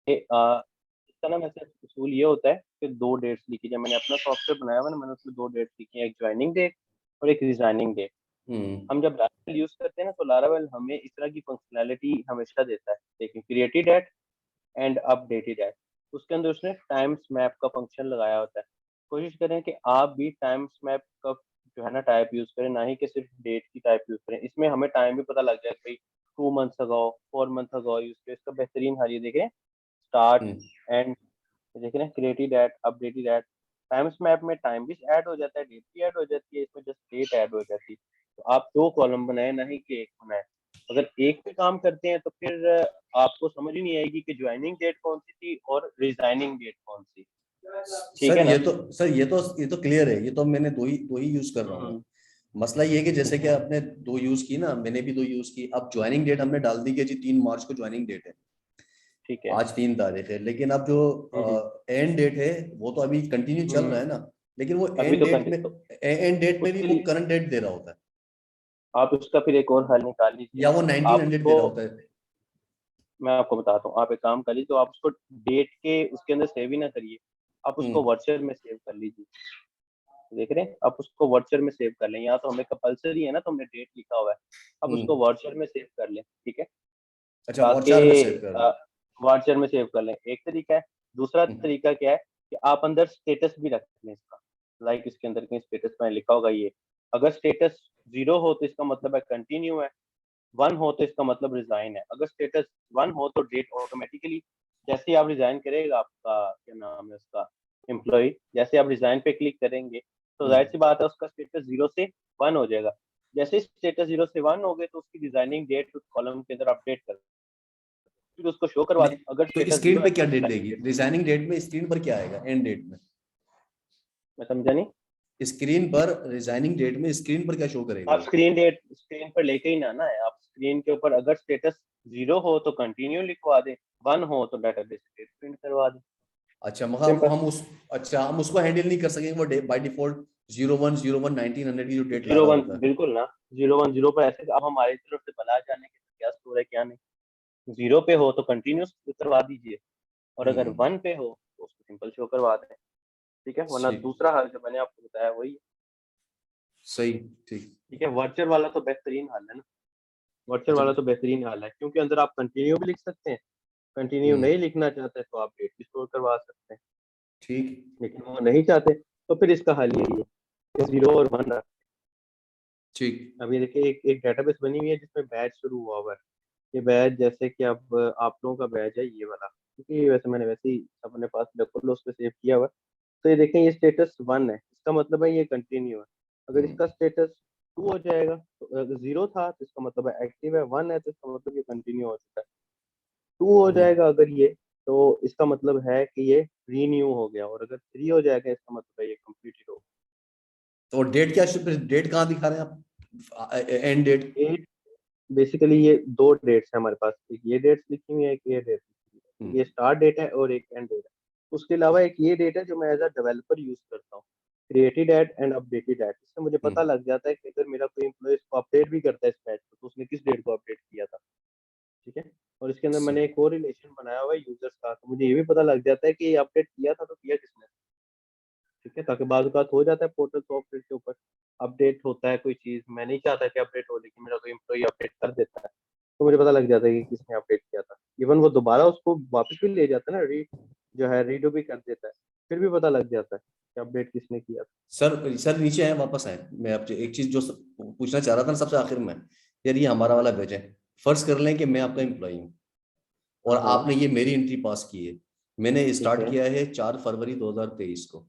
इसका ना वैसे उसूल ये होता है कि दो डेट्स लिखी जाए। मैंने अपना सॉफ्टवेयर बनाया हुआ ना, मैंने उसमें दो डेट्स लिखी हैं, एक ज्वाइनिंग डेट और एक रिजाइनिंग डेट। हम्म। हम जब लारावेल यूज करते हैं ना, तो लारावेल हमें इस तरह की फंक्शनैलिटी हमेशा देता है। लेकिन created date and updated date, उसके अंदर उसने टाइम्स मैप का फंक्शन लगाया होता है। कोशिश करें कि आप भी टाइम्स मैप का जो है ना टाइप यूज करें, ना ही कि सिर्फ डेट की टाइप यूज करें। इसमें हमें टाइम भी पता लग जाए भाई 2 months ago, 4 month ago use किया। इसका बेहतरीन हाल ये देखें, स्टार्ट हम्म। एंड, देख रहे हैं, created at, updated at. Timestamp में टाइम भी ऐड हो जाता है, डेट भी ऐड हो जाती है, इसमें जस्ट डेट ऐड हो जाती है। तो आप दो कॉलम बनाए, ना ही कि एक बनाए। अगर एक पे काम करते हैं तो फिर आपको समझ ही नहीं आएगी कि ज्वाइनिंग डेट कौन सी थी और रिजाइनिंग डेट कौन सी। ठीक सर है ये ना? तो सर ये तो क्लियर है, ये तो मैंने दो ही यूज कर रहा हूँ मैं। हम्म। मसला ये है कि जैसे कि हम्म। आपने दो यूज की ना, मैंने भी दो यूज की। अब ज्वाइनिंग डेट हमने डाल दी कि जी 3 मार्च को ज्वाइनिंग डेट है। ठीक है। आज 3 तारीख है, लेकिन अब जो हम्म। एंड डेट है वो तो अभी कंटिन्यू चल रहा हम्म। है ना। लेकिन वो अभी एंड तो डेट में, कंटिन्यू, तो एंड डेट में भी उसके वो लिए करंट डेट दे रहा होता है, आप उसका फिर एक और हल निकाल लीजिए। या वो नाइनटीन आप हंड्रेड दे उसको, रहा होता है। मैं आपको बताता हूँ, आप एक काम करिए, तो आप उसको डेट के उसके अंदर सेव ही ना करिए, आप उसको हम्म। वर्चर में सेव कर लीजिए। देख रहे हैं, आप उसको वर्चर में सेव कर लें। यहाँ तो हमें कंपलसरी है ना, तो हमने डेट लिखा हुआ है, आप उसको हम्म। वर्चर में सेव कर लें। ठीक है, अच्छा, ताकि वॉचार में सेव कर दूं। वर्चर में सेव कर लें, एक तरीका है। दूसरा हम्म। तरीका क्या है कि आप अंदर स्टेटस भी रख लें इसका। लाइक इसके अंदर कहीं स्टेटस में लिखा होगा ये, अगर स्टेटस 0 हो तो इसका मतलब है कंटिन्यू है, 1 हो तो इसका मतलब रिजाइन है। अगर स्टेटस 1 हो तो डेट ऑटोमेटिकली, जैसे ही आप रिजाइन करेगा, आपका क्या नाम है उसका, एम्प्लॉय, जैसे आप रिजाइन पे क्लिक करेंगे तो जाहिर हम्म। सी बात है उसका स्टेटस 0 से 1 हो जाएगा। जैसे स्टेटस 0 से 1 हो गए तो उसकी डिजाइनिंग डेट उस कॉलम के अंदर अपडेट कर, फिर उसको शो करवा नहीं, दें। अगर तो स्टेटस स्क्रीन 0 पे है क्या तो डेट डिजाइनिंग देगी? डेट। रिजाइनिंग डेट में स्क्रीन पर क्या आएगा एंड डेट में? मैं समझा नहीं। स्क्रीन पर रिजाइनिंग डेट में स्क्रीन पर क्या शो करेगा आप वो? स्क्रीन पर लेके ही ना आना है। आप स्क्रीन के ऊपर अगर स्टेटस 0 हो तो कंटिन्यू लिखवा दें, 1 हो तो डाटाबेस से प्रिंट करवा दें। अच्छा, मगर सिंपल। हम उस, अच्छा हम उसको हैंडल नहीं कर सकेंगे, वो बाय डिफॉल्ट 01/01/1900 की जो डेट ला जीरो रहा वन होता है। बिल्कुल ना, 0 1 0 पर ऐसे। अब हमारी तरफ से बना जाने के क्या स्टोर है क्या नहीं। 0 पे हो तो कंटिन्यूस करवा दीजिए, और अगर हम्म। 1 पे हो तो उसको सिंपल शो करवा दें। ठीक है, वरना ठीक। दूसरा हाल जो मैंने आपको बताया वही है। सही। ठीक। ठीक है, वर्चर वाला तो बेहतरीन हाल है ना। वर्चर अच्छा। वाला तो बेहतरीन हाल है, क्योंकि अंदर आप कंटिन्यू भी लिख सकते हैं, कंटिन्यू हम्म। नहीं लिखना चाहते तो आप डेट भी स्टोर करवा सकते हैं। ठीक। लेकिन वो नहीं चाहते, तो फिर इसका हल यही है, 0 और 1। ठीक। अभी देखिए, एक एक डेटाबेस बनी हुई है जिसमें बैच शुरू हुआ हुआ है। ये बैच, जैसे कि अब आप लोगों का बैच है ये वाला, क्योंकि वैसे मैंने वैसे ही अपने पास डॉक्यूमेंट उस पर सेव किया हुआ है। तो ये देखें, ये स्टेटस 1 है, इसका मतलब है ये कंटिन्यू है। अगर हम्म। इसका स्टेटस 2 हो जाएगा, तो अगर 0 था तो इसका मतलब है एक्टिव है, 1 है तो इसका मतलब ये कंटिन्यू हो चुका है। 2 हो हम्म। जाएगा अगर ये, तो इसका मतलब है कि ये रीन्यू हो गया, और अगर 3 हो जाएगा इसका मतलब है ये कंप्लीटेड हो तो डेट क्या, डेट कहाँ दिखा रहे हैं आप, एंड डेट? गया। बेसिकली ये दो डेट्स है हमारे पास, एक ये डेट्स लिखी हुई है, एक ये डेट लिखी हुई है। हम्म। ये स्टार्ट डेट है और एक एंड डेट है। उसके अलावा एक ये डेट है जो मैं एज अ डेवलपर यूज करता हूँ, created at and updated at. इससे मुझे पता हम्म। लग जाता है कि अगर मेरा कोई एम्प्लॉय इसको अपडेट भी करता है इस पैच को, तो उसने किस डेट को अपडेट किया था। ठीक है, और इसके अंदर मैंने एक और रिलेशन बनाया हुआ है यूजर्स का, तो मुझे ये भी पता लग जाता है कि ये अपडेट किया था तो किया किसने। ठीक है, ताकि बाद बात हो जाता है पोर्टल सॉफ्टवेयर के ऊपर, अपडेट होता है कोई चीज, मैं नहीं चाहता कि अपडेट हो, लेकिन मेरा कोई एम्प्लॉय अपडेट कर देता है, तो मुझे पता लग जाता है कि किसने अपडेट किया था। इवन वो दोबारा उसको वापस भी ले जाता है ना, जो है रीडो भी कर देता है, फिर भी पता लग जाता है कि अपडेट किसने किया था। सर नीचे आए, वापस आए। मैं आपसे एक चीज जो पूछना चाह रहा था ना सबसे आखिर में, यार ये हमारा वाला बैच है। फर्ज कर लें कि मैं आपका हम्म। एम्प्लॉई हूँ और हाँ हाँ। आपने ये मेरी एंट्री पास की है। मैंने ठीक स्टार्ट है। किया है 4 फरवरी 2023 को।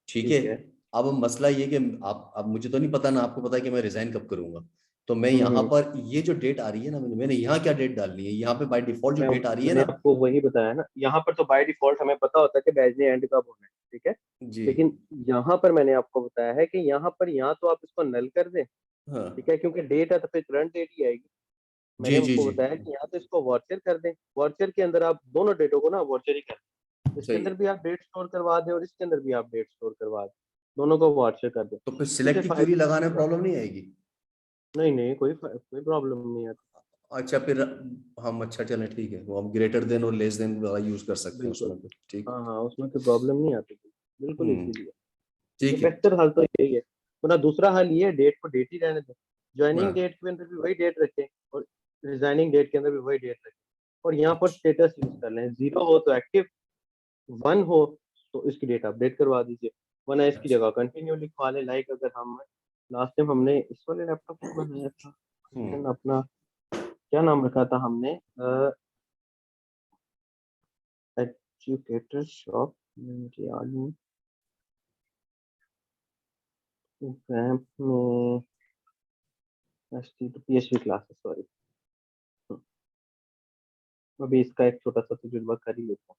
ठीक है। ठीक है। अब मसला ये कि आप, अब मुझे तो नहीं पता ना आपको पता है कि मैं रिजाइन कब करूंगा। तो मैं यहाँ हम्म। पर ये जो डेट आ रही है ना, मैंने यहाँ क्या डेट डालनी है? यहाँ पे बाय डिफॉल्ट जो मैं डेट आ रही है मैंने ना। आपको वही बताया ना, यहाँ पर तो बाय डिफॉल्ट हमें पता होता है कि बैच ने एंड कब होना है। ठीक है, जी। लेकिन यहाँ पर मैंने आपको बताया है कि यहाँ पर या तो आप इसको नल कर दें। हाँ। ठीक है, क्योंकि डेट है तो फिर करंट डेट ही आएगी। मैंने जी जी आपको जी। बताया कि यहाँ तो इसको वॉचर कर दें, वॉचर के अंदर आप दोनों डेटों को ना वॉचर ही कर दें। इसके सही। अंदर भी आप डेट स्टोर करवा दें और इसके अंदर भी आप डेट स्टोर करवा दें, दोनों को वॉचर कर दें। तो फिर इससे सिलेक्टिव क्यूरी फायदा लगाने में होगा, प्रॉब्लम नहीं आएगी? नहीं नहीं, कोई प्रॉब्लम नहीं आती। अच्छा फिर हम, अच्छा चलें ठीक है, वो हम ग्रेटर देन और लेस देन वाला यूज कर सकते हैं बिल्कुल। उसमें फिर, ठीक है। हाँ हाँ, उसमें कोई प्रॉब्लम नहीं आती थी, बिल्कुल हम्म, इजीली है। ये ठीक है। बेहतर हल तो यही है। वरना दूसरा हल ये है, डेट को डेट ही रहने दें, ज्वाइनिंग हाँ, डेट के अंदर भी वही डेट रखें और रिजाइनिंग डेट के अंदर भी वही डेट रखें, और यहाँ पर स्टेटस यूज कर लें, 0 हो तो एक्टिव, 1 हो तो इसकी डेट अपडेट करवा दीजिए, वरना इसकी अच्छा। जगह कंटिन्यू लिखवा लें। लाइक अगर हम लास्ट टाइम हमने इस वाले लैपटॉप को बनाया था, हम्म। अपना क्या नाम रखा था हमने, एजुकेटर शॉप, मुझे याद नहीं, रैंप में PHP क्लासेस, सॉरी। अभी इसका एक छोटा सा तजुर्बा कर ही लेता हूँ।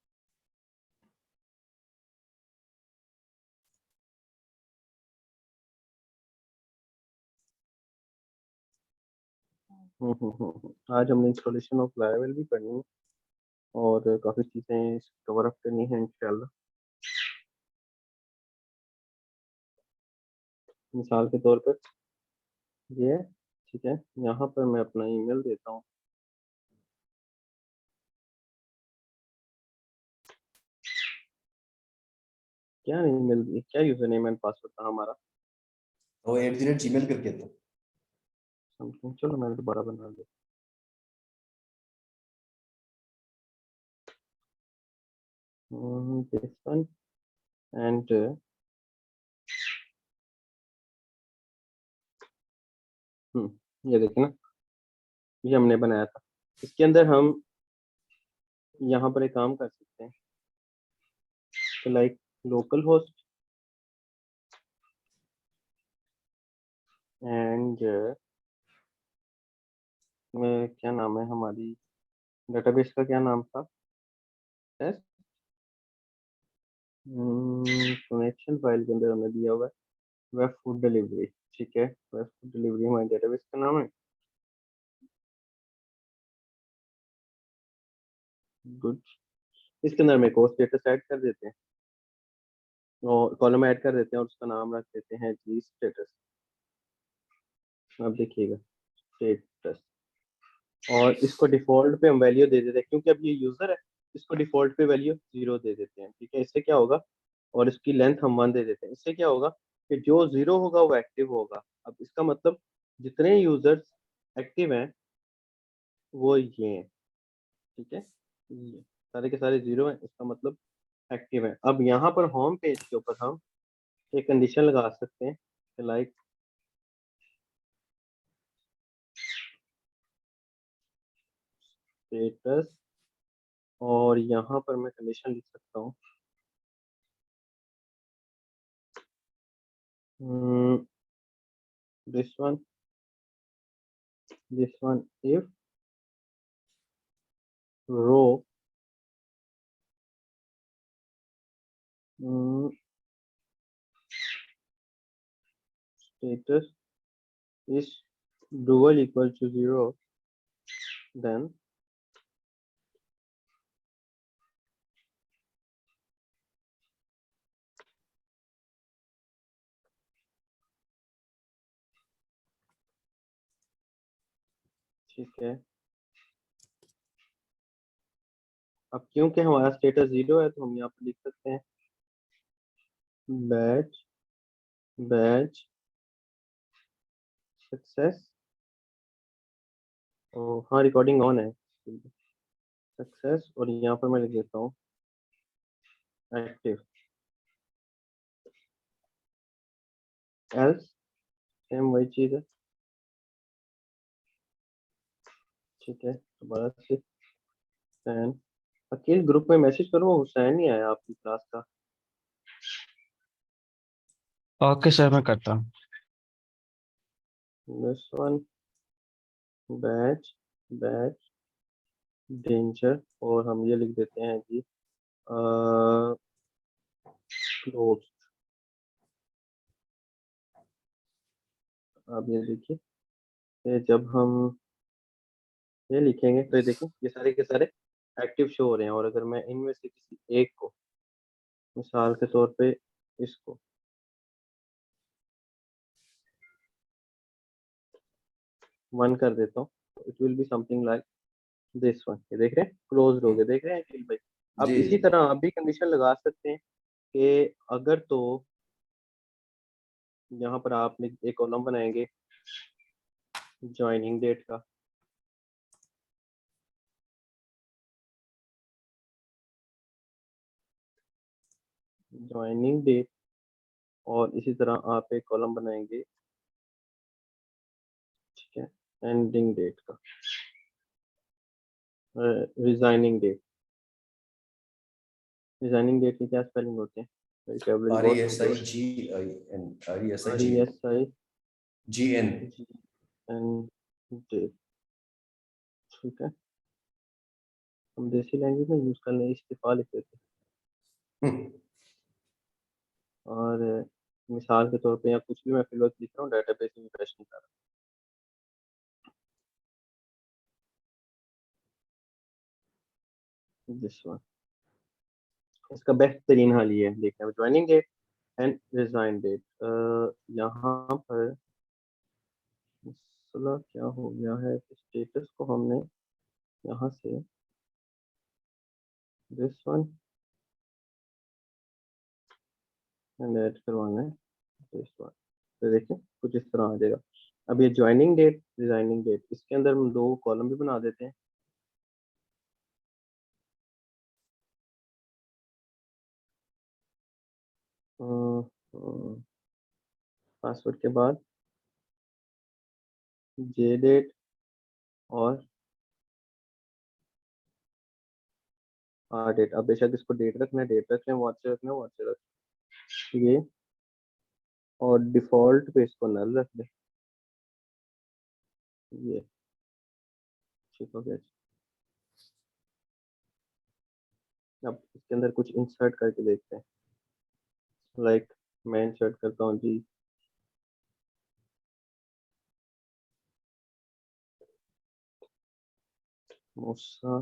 आज हमने इंस्टॉलेशन ऑफ लारावेल भी पढ़नी है और काफी चीजें कवर अप करनी है इंशाल्लाह। मिसाल के तौर पर ये है, ठीक है, यहाँ पर मैं अपना ईमेल देता हूँ। क्या ईमेल, क्या यूजर नेम एंड पासवर्ड था हमारा, वो @gmail करके था। समथिंग, चलो मैंने दोबारा बना दिया। दिस वन एंड ये देखिए ना, ये हमने बनाया था। इसके अंदर हम यहाँ पर एक काम कर सकते हैं, तो लाइक लोकल होस्ट एंड क्या नाम है हमारी डेटाबेस का, क्या नाम था, टेस्ट कनेक्शन फाइल के अंदर हमने दिया हुआ है वेब फूड डिलीवरी, ठीक है, वेब फूड डिलीवरी हमारे डेटाबेस का नाम है। गुड। इसके अंदर में एक और स्टेटस ऐड कर देते हैं और कॉलम ऐड कर देते हैं और उसका नाम रख देते हैं जी स्टेटस। अब देखिएगा स्टेटस, और इसको डिफॉल्ट पे हम वैल्यू दे देते हैं क्योंकि अब ये यूजर है, इसको डिफॉल्ट पे वैल्यू 0 दे देते हैं, ठीक है। इससे क्या होगा, और इसकी लेंथ हम 1 दे देते हैं, इससे क्या होगा कि जो 0 होगा वो एक्टिव होगा। अब इसका मतलब जितने यूजर्स एक्टिव हैं वो ये हैं, ठीक है, ये सारे के सारे 0 हैं, इसका मतलब एक्टिव है। अब यहाँ पर होम पेज के ऊपर हम एक कंडीशन लगा सकते हैं, लाइक स्टेटस, और यहाँ पर मैं कंडीशन लिख सकता हूँ this one, if row status is dual equal to 0, then ठीक है। अब क्योंकि हमारा स्टेटस 0 है तो हम यहाँ पर लिख सकते हैं बैच बैच सक्सेस, और हाँ रिकॉर्डिंग ऑन है, सक्सेस, और यहाँ पर मैं लिख देता हूँ एक्टिव, एल्स सेम वही चीज़ है, ठीक है। दोबारा से हुसैन, अकेले ग्रुप में मैसेज करो, हुसैन नहीं आया आपकी क्लास का। ओके सर, मैं करता हूँ। This one batch batch danger, और हम ये लिख देते हैं जी क्लोज। अब ये देखिए, ये जब हम ये लिखेंगे तो ये देखिए ये सारे के सारे एक्टिव शो हो रहे हैं, और अगर मैं इनमें से किसी एक को, मिसाल के तौर पे इसको 1 कर देता हूँ, it will be something like this one. ये देख रहे हैं क्लोज हो गए, देख रहे हैं अखिल भाई। अब जी इसी तरह आप भी कंडीशन लगा सकते हैं कि अगर तो यहाँ पर आपने एक कॉलम बनाएंगे ज्वाइनिंग डेट का, ज्वाइनिंग डेट, और इसी तरह आप एक कॉलम बनाएंगे, ठीक है, एंडिंग डेट का, रिजाइनिंग डेट। रिजाइनिंग डेट की क्या स्पेलिंग होते हैं? वोकेबलरी बहुत छोटे होते RESIGN हैं। RESIGN डेट, ठीक है। हम देसी लैंग्वेज में यूज करने इस्तीफा लिख देते हैं। और मिसाल के तौर पे या कुछ भी मैं फिल लिख रहा हूँ, डेटाबेस में फ्रेश नहीं कर रहा। दिस वन, इसका बेहतरीन हाल ये है, देखिए joining date and resign date. यहाँ पर मसला क्या हो गया है, स्टेटस को हमने यहाँ से दिस वन एंड ऐड करवाना है दिस वन। तो देखिए कुछ इस तरह आ जाएगा। अब ये ज्वाइनिंग डेट, रिजाइनिंग डेट, इसके अंदर हम दो कॉलम भी बना देते हैं। पासवर्ड के बाद जे डेट और आर डेट। अब बेशक इसको डेट रखना है, डेट रख लें, व्हाट से रखना है व्हाट से रख ये, और डिफॉल्ट पे इसको नल रख दें। ये ठीक हो गया। अब इसके अंदर कुछ इंसर्ट करके देखते हैं। लाइक मैं इंसर्ट करता हूँ जी, मूसा,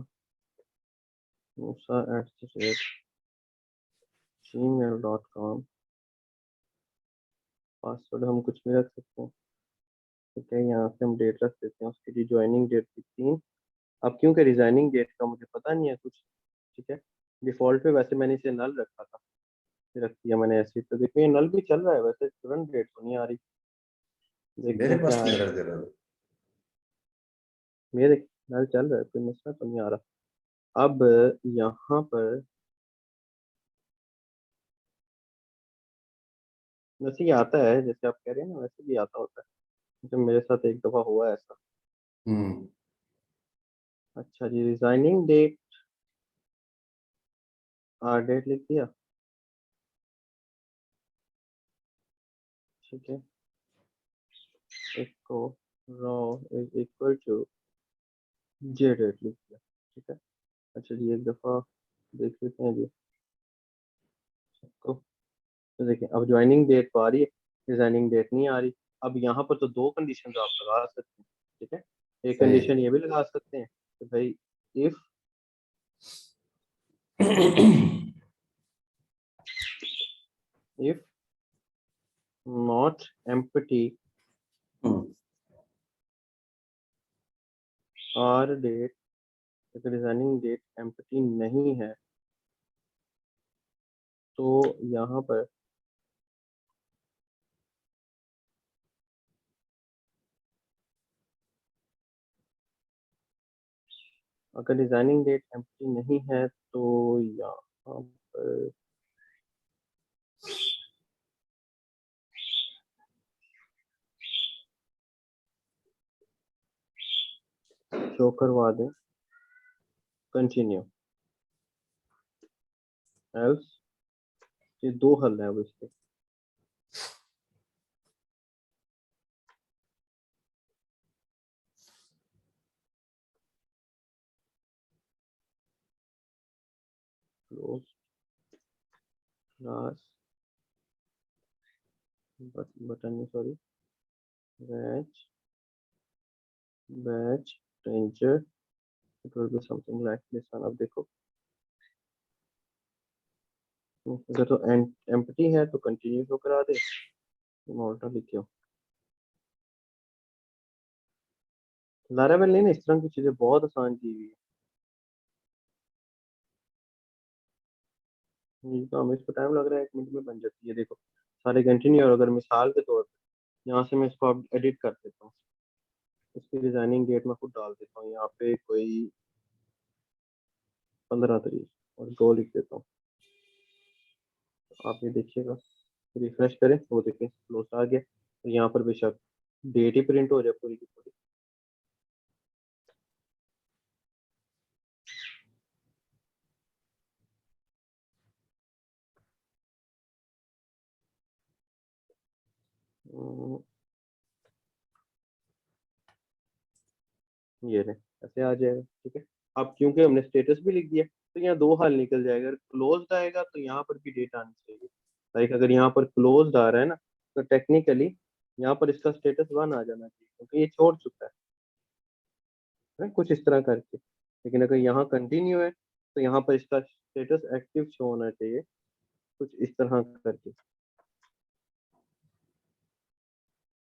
मूसा@gmail.com। पासवर्ड हम कुछ भी रख सकते हैं, ठीक है। यहाँ से हम डेट रख देते हैं उसकी, जी ज्वाइनिंग डेट 15। अब क्योंकि रिजाइनिंग डेट का मुझे पता नहीं है कुछ, ठीक है, डिफॉल्ट पे वैसे मैंने इसे नल रखा था, रख दिया मैंने ऐसे ही। तो देखो ये नल भी चल रहा है, वैसे तुरंत डेट तो नहीं आ रही। देखते मेरे हैं पास क्या तो है। एरर दे रहा है। मेरे नल चल रहा है, कोई मसला तो नहीं आ रहा। अब यहाँ पर वैसे ये आता है जैसे आप कह रहे हैं ना, वैसे भी आता होता है, जब मेरे साथ एक दफा हुआ है ऐसा। हम्म अच्छा जी, रिजाइनिंग डेट, आर डेट लिख दिया, ठीक है। इसको row is equal to J date लिख दिया, ठीक है। अच्छा जी, एक दफा देख लेते हैं जी सबको। तो देखिए अब ज्वाइनिंग डेट तो आ रही है, रिजाइनिंग डेट नहीं आ रही। अब यहाँ पर तो दो कंडीशन आप लगा सकते हैं, ठीक है। एक सही कंडीशन ये भी लगा सकते हैं कि भाई if if not empty R date, अगर रिजाइनिंग डेट एम्प्टी नहीं है तो यहाँ पर अगर डिजाइनिंग डेट एम्प्टी नहीं है तो यहाँ पर शो करवा दें कंटिन्यू, एल्स। ये दो हल है अब इसके। क्लोज क्लास बटन में, sorry, batch batch ranger, it will be something like this one. अब देखो अगर तो एम्प्टी है तो कंटिन्यू शो करा दे, मोल्टा लिखियो। लारावेल नहीं ना, इस तरह की चीजें बहुत आसान की हुई है। ये तो हमें इसको टाइम लग रहा है, 1 मिनट में बन जाती है। देखो सारे कंटिन्यू, और अगर मिसाल के तौर पे यहाँ से मैं इसको अब एडिट कर देता हूँ, इसकी डिजाइनिंग डेट मैं खुद डाल देता हूँ यहाँ पे, कोई 15 तारीख, और दो लिख देता हूँ। आप ये देखिएगा, रिफ्रेश करें वो देखिए क्लोज आ गया, और यहाँ पर बेशक डेट ही प्रिंट हो जाए पूरी की पूरी। हम्म, ये रहे, ऐसे आ जाएगा। ठीक है, अब क्योंकि हमने स्टेटस भी लिख दिया, तो यहाँ दो हाल निकल जाएगा। अगर क्लोज्ड आएगा तो यहाँ पर भी डेट आनी चाहिए। लाइक अगर यहाँ पर क्लोज्ड आ रहा है ना, तो टेक्निकली यहाँ पर इसका स्टेटस 1 आ जाना चाहिए, क्योंकि ये छोड़ चुका है कुछ इस तरह करके। लेकिन अगर यहाँ कंटिन्यू है, तो यहाँ पर इसका स्टेटस एक्टिव शो होना चाहिए, कुछ इस तरह करके।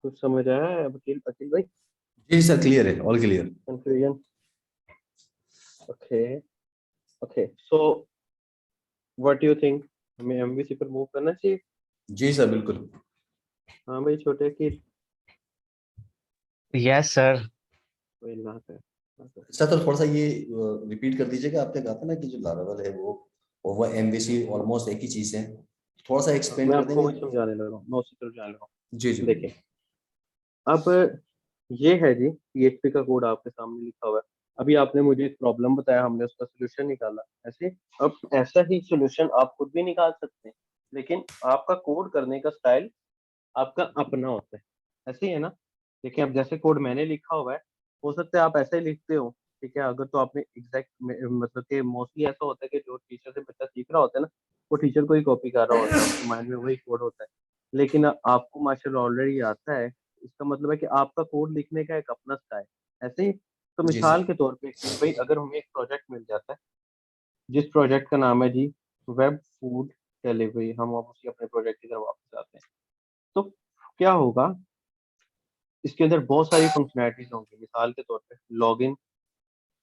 कुछ समझ आया है अखिल अखिल भाई? जी सर, क्लियर है, all clear. Confusion? Okay, okay, so what do you think, हमें एमवीसी पर मूव करना चाहिए? जी सर, बिल्कुल। हाँ भाई, छोटे की यस सर। कोई ना है। अच्छा, तो थोड़ा सा ये रिपीट कर दीजिएगा, आपने कहा था ना कि जो लारावेल है वो एमवीसी ऑलमोस्ट एक ही चीज है, थोड़ा सा हाँ, एक्सप्लेन मैं कर आपको देंगे? वही समझाने लगा हूँ, 9 से समझाने लगा जी जी। हूँ। देखिए, अब ये है जी, पीएचपी का कोड आपके सामने लिखा हुआ है। अभी आपने मुझे एक प्रॉब्लम बताया, हमने उसका सोल्यूशन निकाला ऐसे। अब ऐसा ही सोल्यूशन आप खुद भी निकाल सकते हैं, लेकिन आपका कोड करने का स्टाइल आपका अपना होता है। ऐसे ही है ना? देखिए, अब जैसे कोड मैंने लिखा हुआ है, हो सकता है आप ऐसे ही लिखते हो। ठीक है, अगर तो आपने एग्जैक्ट मतलब कि मोस्टली ऐसा होता है कि जो टीचर से बच्चा सीख रहा होता है ना, वो टीचर को ही कॉपी कर रहा होता है, उसके माइंड में वही कोड होता है। लेकिन आपको माशाल्लाह ऑलरेडी आता है, इसका मतलब है कि आपका कोड लिखने का एक अपना स्टाइल। ऐसे ही तो जी सर। मिसाल के तौर पे कि भाई, अगर हमें एक प्रोजेक्ट मिल जाता है, जिस प्रोजेक्ट का नाम है जी वेब फूड डिलीवरी, हम अब उसी अपने प्रोजेक्ट की तरफ वापस आते हैं। तो क्या होगा, इसके अंदर बहुत सारी फंक्शनैलिटीज होंगी। मिसाल के तौर पे लॉगिन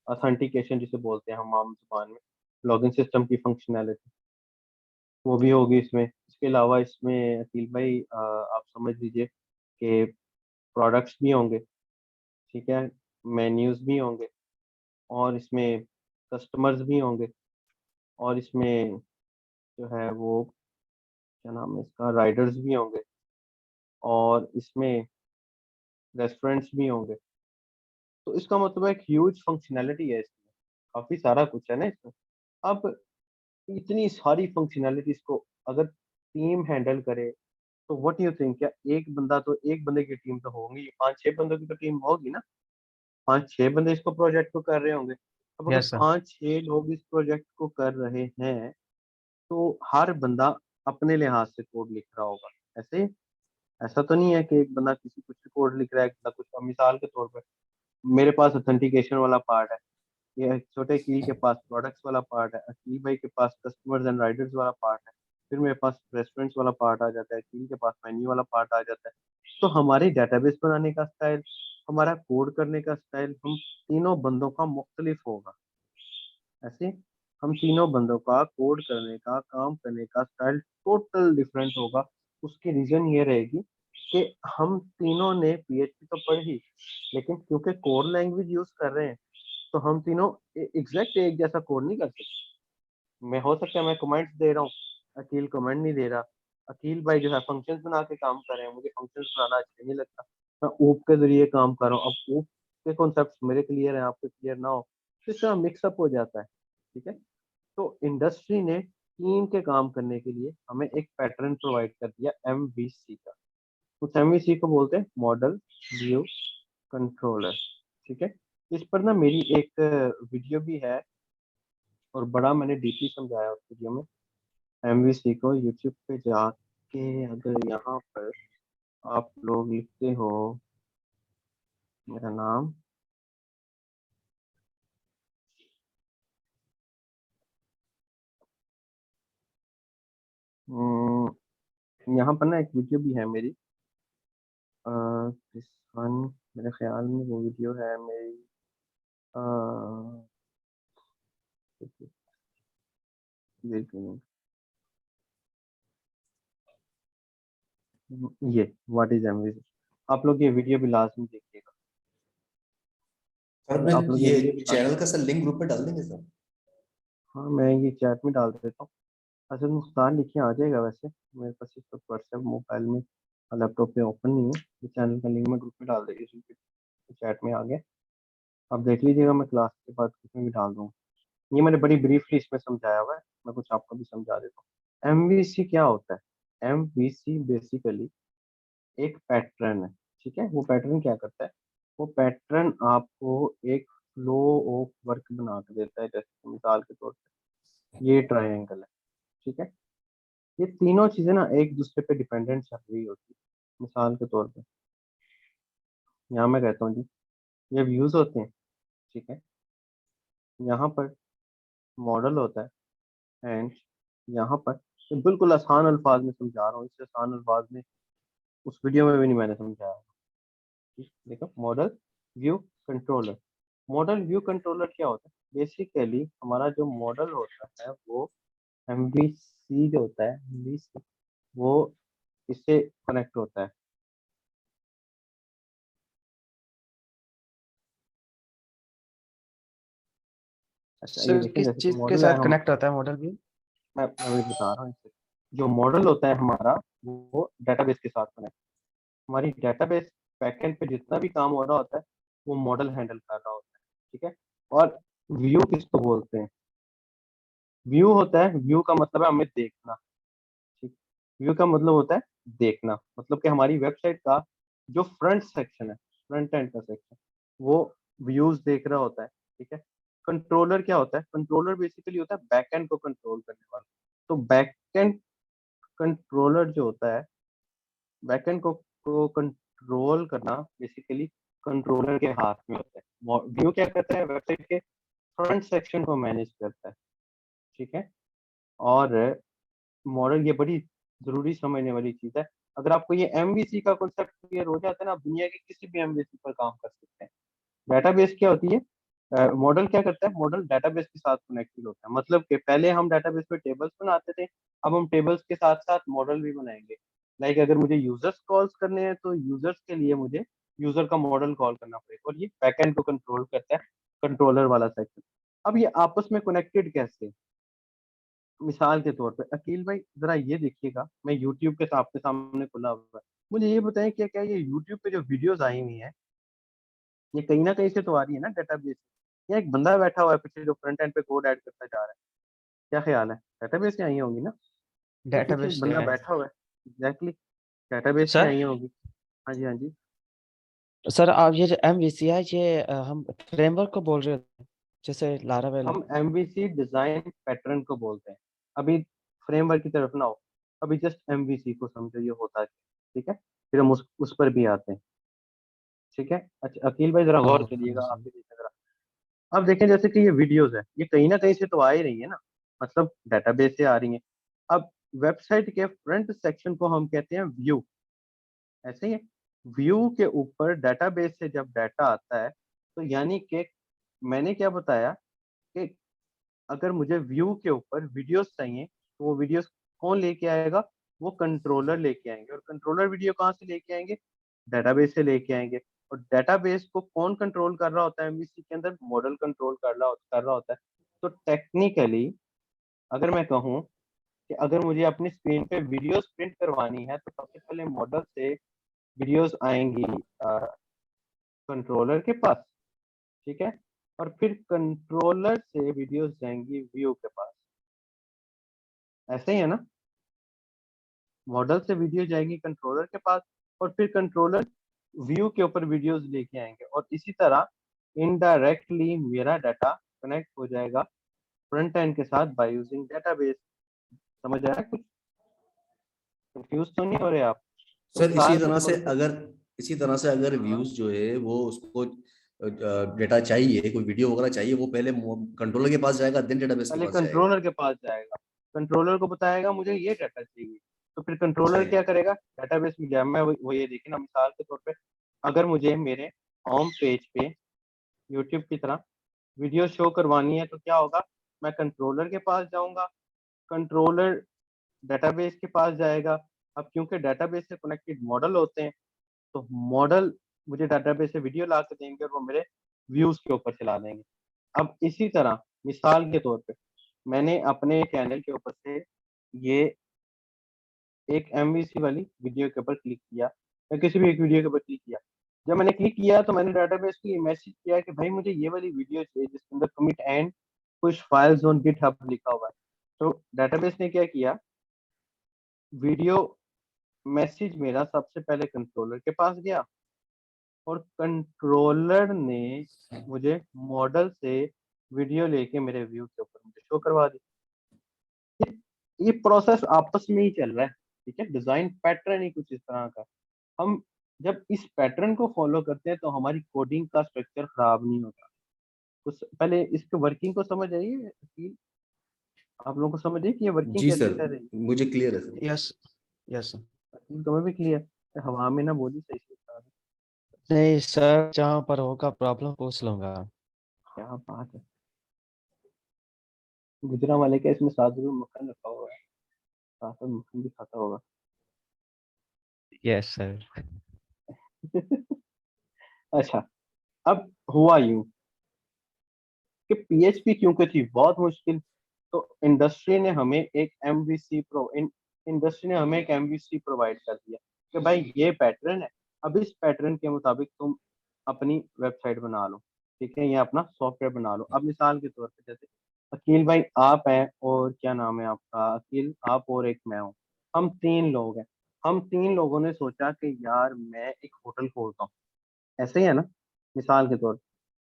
ऑथेंटिकेशन जिसे बोलते हैं हम आम जुबान में, लॉगिन सिस्टम की फंक्शनैलिटी वो भी होगी इसमें। इसके अलावा इसमें अकील भाई आप समझ लीजिए कि प्रोडक्ट्स भी होंगे, ठीक है, मेन्यूज भी होंगे, और इसमें कस्टमर्स भी होंगे, और इसमें जो है वो क्या नाम है इसका, राइडर्स भी होंगे, और इसमें रेस्टोरेंट्स भी होंगे। तो इसका मतलब एक ह्यूज फंक्शनैलिटी है इसमें, काफी सारा कुछ है ना इसमें। अब इतनी सारी फंक्शनैलिटीज को अगर टीम हैंडल करे, तो व्हाट यू थिंक, क्या एक बंदा, तो एक बंदे की टीम तो होगी, 5-6 बंदों की तो टीम होगी ना। 5-6 बंदे इसको प्रोजेक्ट को कर रहे होंगे। अब अगर यस सर। 5-6 लोग इस प्रोजेक्ट को कर रहे हैं, तो हर बंदा अपने लिहाज से कोड लिख रहा होगा। ऐसे ऐसा तो नहीं है कि एक बंदा किसी कुछ कोड लिख रहा है, एक बंदा कुछ। अब मिसाल के तौर पर मेरे पास ऑथेंटिकेशन वाला पार्ट है, ये छोटे अकील के पास प्रोडक्ट्स वाला पार्ट है, अकील भाई के पास कस्टमर्स एंड राइडर्स वाला पार्ट है, फिर मेरे पास रेस्टोरेंट्स वाला पार्ट आ जाता है, अकील के पास मेन्यू वाला पार्ट आ जाता है। तो हमारे डेटाबेस बनाने का स्टाइल, हमारा कोड करने का स्टाइल, हम तीनों बंदों का मुख्तलिफ होगा। ऐसे हम तीनों बंदों का कोड करने का, काम करने का स्टाइल टोटल डिफरेंट होगा। उसकी रीजन ये रहेगी कि हम तीनों ने पीएचपी तो पढ़ी, लेकिन क्योंकि कोर लैंग्वेज यूज कर रहे हैं, तो हम तीनों एग्जैक्ट एक जैसा कोड नहीं कर सकते। मैं हो सकता है मैं कमेंट्स दे रहा हूँ, अकील कमेंट नहीं दे रहा। अकील भाई जो है फंक्शंस बना के काम कर रहे हैं, मुझे फंक्शंस बनाना अच्छा नहीं लगता, मैं ऊप के जरिए काम कर रहा हूँ। अब ऊप के कॉन्सेप्ट मेरे क्लियर है, आपके क्लियर ना हो, तो इसका मिक्सअप हो जाता है। ठीक है, तो इंडस्ट्री ने टीम के काम करने के लिए हमें एक पैटर्न प्रोवाइड कर दिया एमवीसी का। उस एमवीसी को बोलते हैं मॉडल व्यू कंट्रोलर। ठीक है, इस पर ना मेरी एक वीडियो भी है, और बड़ा मैंने डीपली समझाया उस वीडियो में। एमवीसी को यूट्यूब पे जाके अगर यहाँ पर आप लोग लिखते हो मेरा नाम, यहाँ पर ना एक वीडियो भी है मेरी, दिस वन, मेरे ख्याल में वो वीडियो है मेरी ये व्हाट इज एमवीसी। आप लोग ये वीडियो भी लाजमी देखिएगा। सर मैं आप लोग ये ये वीडियो भी चैनल का सर लिंक ग्रुप में डाल देंगे सर। हाँ, मैं ये चैट में डाल देता हूँ। अच्छा, मुख्तार लिखिए, आ जाएगा। वैसे मेरे पास इस वक्त व्हाट्सएप मोबाइल में लैपटॉप पे ओपन नहीं है। ये चैनल का लिंक मैं ग्रुप में डाल देगी, चैट में आ गया। आप देख लीजिएगा, मैं क्लास के बाद ग्रुप में भी डाल दूँगा। ये मैंने बड़ी ब्रीफली इसमें समझाया हुआ है, मैं कुछ आपको भी समझा देता हूँ। एमवीसी क्या होता है? एमवीसी बेसिकली एक पैटर्न है। ठीक है, वो पैटर्न क्या करता है? वो पैटर्न आपको एक फ्लो ऑफ वर्क बना के देता है। जैसे मिसाल के तौर पे ये ट्रायंगल है, ठीक है। ये तीनों चीजें ना एक दूसरे पे डिपेंडेंट चल रही होती है। मिसाल के तौर पे यहाँ मैं कहता हूँ जी, ये व्यूज होते हैं, ठीक है। यहाँ पर मॉडल होता है, एंड यहाँ पर ये बिल्कुल आसान अल्फाज में समझा रहा हूँ। इससे आसान अल्फाज में उस वीडियो में भी नहीं मैंने समझाया। ठीक, देखो, model view controller. Model view controller क्या होता है? बेसिकली हमारा जो मॉडल होता है वो एमवीसी जो होता है, एमवीसी वो इससे कनेक्ट होता है। अच्छा, ये सर देखें, किस जैसे कि चीज के मॉडल है साथ कनेक्ट होता है मॉडल व्यू? मैं वही बता रहा हूँ इससे। जो मॉडल होता है हमारा वो डेटाबेस के साथ कनेक्ट। हमारी डेटाबेस बैकएंड पे जितना भी काम हो रहा होता है वो मॉडल हैंडल कर रहा होता है, ठीक है। और व्यू किसको बोलते हैं? व्यू होता है, व्यू का मतलब है हमें देखना। ठीक, व्यू का मतलब होता है देखना, मतलब कि हमारी वेबसाइट का जो फ्रंट सेक्शन है, फ्रंट एंड का सेक्शन, वो व्यूज देख रहा होता है, ठीक है। कंट्रोलर क्या होता है? कंट्रोलर बेसिकली होता है बैक एंड को कंट्रोल करने वाला। तो बैक एंड कंट्रोलर जो होता है, बैकएंड को कंट्रोल करना बेसिकली कंट्रोलर के हाथ में होता है। व्यू क्या करता है? वेबसाइट के फ्रंट सेक्शन को मैनेज करता है, ठीक है। और मॉडल, ये बड़ी जरूरी समझने वाली चीज है। अगर आपको ये एमवीसी का कॉन्सेप्ट क्लियर हो जाता है ना, आप दुनिया के किसी भी एमवीसी पर काम कर सकते हैं। डेटाबेस क्या होती है? मॉडल क्या करता है? मॉडल डेटाबेस के साथ कनेक्टेड होता है। मतलब कि पहले हम डेटाबेस पे टेबल्स बनाते थे, अब हम टेबल्स के साथ साथ मॉडल भी बनाएंगे। लाइक अगर मुझे यूजर्स कॉल्स करने हैं तो यूजर्स के लिए मुझे यूजर का मॉडल कॉल करना पड़ेगा, और ये बैकएंड को कंट्रोल करता है, कंट्रोलर वाला सेक्शन। अब ये आपस में कनेक्टेड कैसे? मिसाल के तौर पे अकील भाई जरा ये देखिएगा, मैं यूट्यूब के आपके सामने खुला हुआ है। मुझे ये बताएं, क्या क्या ये यूट्यूब पे जो वीडियोस आई हुई हैं, ये कहीं ना कहीं से तो आ रही है ना डेटाबेस से। या एक बंदा बैठा हुआ है पीछे जो फ्रंट एंड पे कोड ऐड करता जा रहा है? क्या ख्याल है? डेटाबेस से आई होंगी ना? ये पीछे एक डेटाबेस से बंदा है। बैठा हुआ है, एग्जैक्टली, डेटाबेस से सर आई होगी। हाँ जी, हाँ जी। सर आप ये जो एमवीसी है ये हम फ्रेमवर्क को बोल रहे हो जैसे लारावेल है। हम एमवीसी डिजाइन पैटर्न को बोलते हैं। अभी फ्रेमवर्क की तरफ ना हो, अभी जस्ट एमवीसी को समझो ये होता है, ठीक है। फिर हम उस पर भी आते हैं, ठीक है। अच्छा अकील भाई जरा गौर हाँ करिएगा, आप जी। भी देखिए जरा। अब देखें, जैसे कि ये वीडियोस है, ये कहीं ना कहीं से तो आ ही रही है ना, मतलब डेटाबेस से आ रही है। अब वेबसाइट के फ्रंट सेक्शन को हम कहते हैं व्यू, ऐसे ही है। व्यू के ऊपर डेटाबेस से जब डाटा आता है, तो यानी कि मैंने क्या बताया कि अगर मुझे व्यू के ऊपर वीडियोस चाहिए तो वो वीडियोस कौन लेके आएगा? वो कंट्रोलर लेके आएंगे। और कंट्रोलर वीडियो कहाँ से लेके आएंगे? डेटाबेस से लेके आएंगे। और डेटाबेस को कौन कंट्रोल कर रहा होता है? एमवीसी के अंदर मॉडल कंट्रोल कर रहा होता है। तो टेक्निकली अगर मैं कहूँ कि अगर मुझे अपनी स्क्रीन पे वीडियोस प्रिंट करवानी है, तो सबसे पहले मॉडल से वीडियोस आएंगी कंट्रोलर के पास, ठीक है। और फिर कंट्रोलर से वीडियोस जाएंगी व्यू के पास, ऐसे ही है ना। मॉडल से वीडियो जाएगी कंट्रोलर के पास, और फिर कंट्रोलर व्यू के ऊपर वीडियोस लेके आएंगे, और इसी तरह इनडायरेक्टली मेरा डाटा कनेक्ट हो जाएगा फ्रंट एंड के साथ बाय यूजिंग डेटाबेस। समझ आया कुछ? कंफ्यूज तो नहीं हो रहे आप? तो सर मिसाल के तौर पे इसी तरह से अगर हाँ, व्यूज जो है वो उसको डेटा चाहिए, कोई वीडियो वगैरह चाहिए, वो पहले कंट्रोलर के पास जाएगा, देन डेटाबेस के पहले पास जाएगा। कंट्रोलर के पास जाएगा, कंट्रोलर को बताएगा मुझे ये डाटा चाहिए, तो फिर अच्छा कंट्रोलर ये। क्या करेगा? डेटाबेस में गया, मैं वो ये देखिए ना, मिसाल के तौर पे अगर मुझे मेरे होम पेज पे यूट्यूब की तरह वीडियो शो करवानी है तो क्या होगा, मैं कंट्रोलर के पास जाऊंगा, कंट्रोलर डेटाबेस के पास जाएगा। अब क्योंकि डेटाबेस से कनेक्टेड मॉडल होते हैं तो मॉडल मुझे डेटाबेस से वीडियो ला के देंगे और वो मेरे व्यूज के ऊपर चला देंगे। अब इसी तरह मिसाल के तौर पे मैंने अपने चैनल के ऊपर से ये एक एमवीसी वाली वीडियो के ऊपर क्लिक किया या किसी भी एक वीडियो के ऊपर क्लिक किया। जब मैंने क्लिक किया तो मैंने डेटाबेस को ये मैसेज किया कि भाई मुझे ये वाली वीडियो चाहिए जिसके अंदर commit and push files on GitHub लिखा हुआ है। तो डेटाबेस ने क्या किया, वीडियो मैसेज मेरा सबसे पहले कंट्रोलर के पास गया और कंट्रोलर ने मुझे मॉडल से वीडियो लेके मेरे व्यू के ऊपर मुझे शो करवा दी। ये प्रोसेस आपस में ही चल रहा है, ठीक है। डिजाइन पैटर्न ही कुछ इस तरह का। हम जब इस पैटर्न को फॉलो करते हैं तो हमारी कोडिंग का स्ट्रक्चर खराब नहीं होता। कुछ पहले इसके वर्किंग को समझ आइए कि आप लोगों को समझ आइए कि ये वर्किंग जी कैसे सर, कर रही है। मुझे क्लियर है सर। Yes yes sir. तुम्हें भी क्लियर, हवा में ना बोली सही से बता दो। नहीं सर, जहाँ पर होगा प्रॉब्लम पूछ लूंगा। क्या बात है, गुजरा वाले का इसमें 7 मक्खन रखा हुआ है, 7 मक्खन भी खाता होगा। Yes sir. अच्छा, अब हुआ यूं कि पीएचपी क्योंकि थी बहुत मुश्किल तो इंडस्ट्री ने हमें एक एमवीसी प्रोवाइड कर दिया कि भाई ये पैटर्न है, अब इस पैटर्न के मुताबिक तुम अपनी वेबसाइट बना लो, ठीक है, या अपना सॉफ्टवेयर बना लो। अब मिसाल के तौर पे जैसे अकील भाई आप हैं और क्या नाम है आपका, अकील आप और एक मैं हूँ, हम 3 लोग हैं। हम 3 लोगों ने सोचा कि यार मैं एक होटल खोलता हूँ, ऐसे ही है ना। मिसाल के तौर पे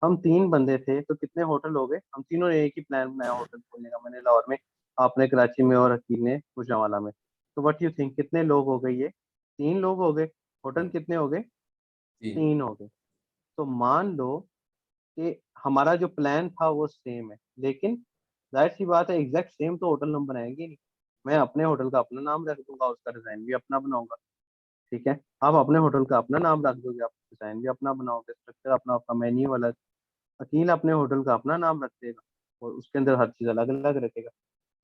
हम 3 बंदे थे तो कितने होटल हो गए, हम तीनों ने एक ही प्लान बनाया होटल खोलने का। मैंने लाहौर में, आपने कराची में और अकील ने गुजरांवाला में। तो व्हाट यू थिंक कितने लोग हो गए, ये 3 लोग हो गए। होटल कितने हो गए, जी 3 हो गए। तो मान लो कि हमारा जो प्लान था वो सेम है, लेकिन जाहिर सी बात है एग्जैक्ट सेम तो होटल हम बनाएंगे नहीं। मैं अपने होटल का अपना नाम रख दूंगा, उसका डिजाइन भी अपना बनाऊंगा, ठीक है। आप अपने होटल का अपना नाम रख दोगे, आप डिजाइन भी अपना बनाओगे, स्ट्रक्चर अपना, आपका मेन्यू अलग। अकील अपने होटल का अपना नाम रख देगा और उसके अंदर हर चीज अलग अलग रखेगा।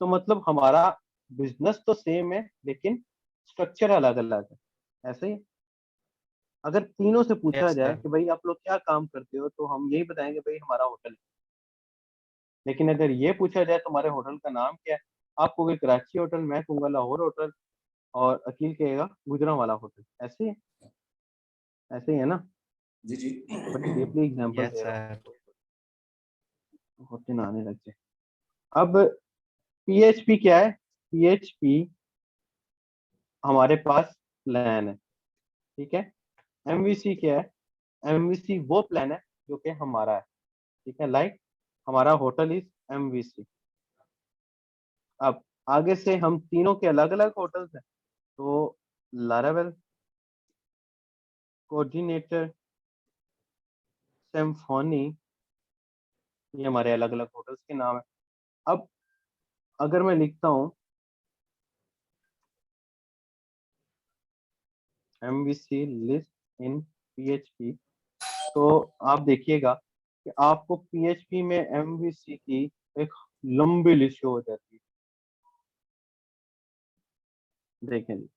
तो मतलब हमारा बिजनेस तो सेम है लेकिन स्ट्रक्चर अलग अलग है, ऐसे ही। अगर तीनों से पूछा यस जाए सर। कि भाई आप लोग क्या काम करते हो तो हम यही बताएंगे भाई हमारा होटल है। लेकिन अगर ये पूछा जाए तुम्हारे होटल का नाम क्या है, आप कहोगे कराची होटल, मैं कहूंगा लाहौर होटल, और अकील कहेगा गुजरांवाला होटल। ऐसे ही है, ऐसे ही है ना। जी जी। बड़ी डीपली एग्जांपल यस दे रहा सर। हूँ, होते ना आने लग जाए। अब पीएचपी क्या है, पीएचपी हमारे पास प्लान है, ठीक है। एमवीसी क्या है, एमवीसी वो प्लान है जो कि हमारा है, ठीक है। लाइक हमारा होटल इज एमवीसी। अब आगे से हम तीनों के अलग अलग होटल्स हैं तो लारावेल, कोऑर्डिनेटर, सिम्फोनी, ये हमारे अलग अलग होटल्स के नाम है। अब अगर मैं लिखता हूँ एमवीसी लिस्ट इन पीएचपी तो आप देखिएगा कि आपको पीएचपी में एमवीसी की एक लंबी लिस्ट शो हो जाती है। देखें जी,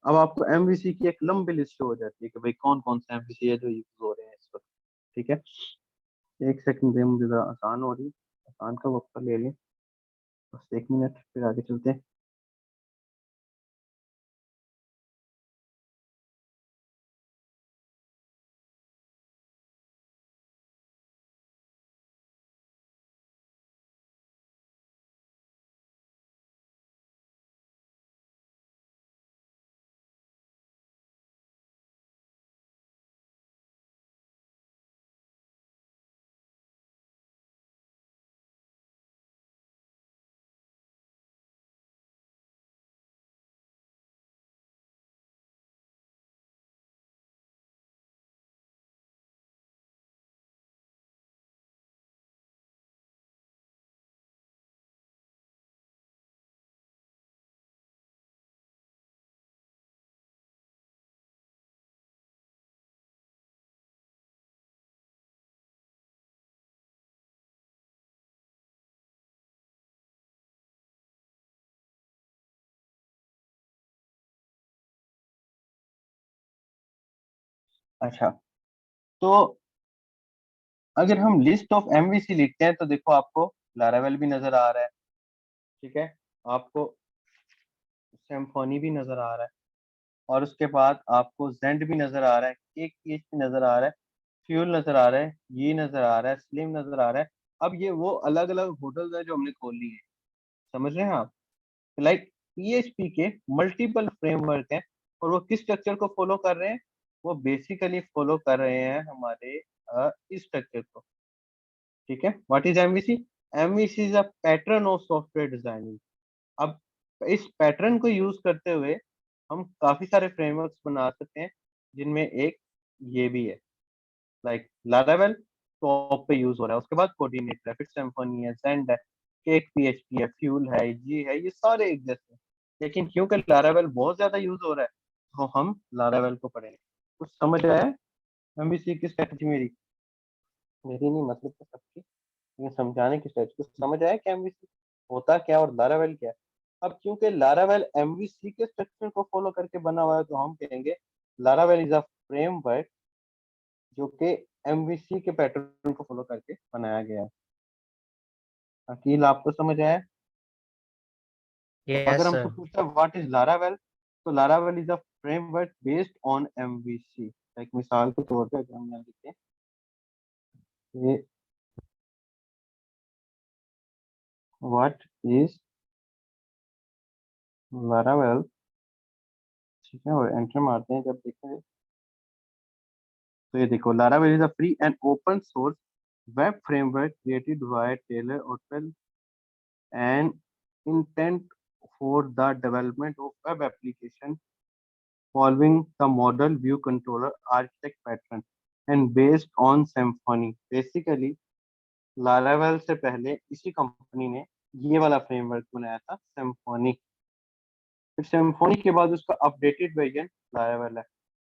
अब आपको एमवीसी की एक लंबी लिस्ट शो हो जाती है कि भाई कौन कौन से एमवीसी है जो यूज हो रहे हैं इस वक्त, ठीक है। एक सेकंड दे, मुझे जरा आसान हो रही है, आसान का वक्त ले लें, बस 1 मिनट फिर आगे चलते हैं। अच्छा, तो अगर हम लिस्ट ऑफ एमवीसी लिखते हैं तो देखो आपको लारावेल भी नजर आ रहा है, ठीक है, आपको सिम्फोनी भी नजर आ रहा है, और उसके बाद आपको जेंड भी नजर आ रहा है, केक पीएचपी नजर आ रहा है, फ्यूल नजर आ रहा है, ये नजर आ रहा है, स्लिम नजर आ रहा है। अब ये वो अलग अलग होटल्स है जो हमने खोल ली है, समझ रहे हैं आप? लाइक पीएचपी के मल्टीपल फ्रेमवर्क हैं, और वो किस स्ट्रक्चर को फॉलो कर रहे हैं? वो बेसिकली फॉलो कर रहे हैं हमारे इस स्ट्रक्चर को, ठीक है। What is MVC? MVC is a pattern of software designing. अब इस पैटर्न को यूज करते हुए हम काफी सारे फ्रेमवर्क्स बना सकते हैं, जिनमें एक ये भी है, लाइक लारावेल टॉप पे यूज हो रहा है, उसके बाद कोऑर्डिनेटर है, फिर सिम्फनी है, ज़ेंड है, केक पीएचपी है, फ्यूल है, जी है, ये सारे एक जैसे हैं। लेकिन क्योंकि लारावेल बहुत ज्यादा यूज हो रहा है, तो हम लारावेल को पढ़ेंगे। कुछ समझ आया है एमवीसी की स्ट्रेटजी मेरी? मेरी नहीं, मतलब तो सबकी, लेकिन समझाने की स्ट्रेटजी कुछ समझ आया कि एमवीसी होता क्या है और लारावेल क्या है? अब क्योंकि लारावेल एमवीसी के स्ट्रक्चर को फॉलो करके बना हुआ है, तो हम कहेंगे लारावेल इज अ फ्रेमवर्क जो कि एमवीसी के पैटर्न को फॉलो करके बनाया गया है। अकील, आपको समझ आया है? तो यस अगर हमसे सर। पूछता है व्हाट इज लारावेल, तो Laravel is a framework based on MVC. एक मिसाल के तौर पे अगर हम यहाँ लिखें, ये व्हाट इज लारावेल, ठीक है, और एंटर मारते हैं, जब देखेंगे तो ये देखो, Laravel is a free and open source web framework created by Taylor Otwell and intent for the development of web application following the model view controller architect pattern and based on Symfony. Basically, Laravel से पहले इसी company ने ये वाला framework बनाया था, Symfony। फिर Symfony के बाद उसका अपडेटेड वर्जन Laravel है।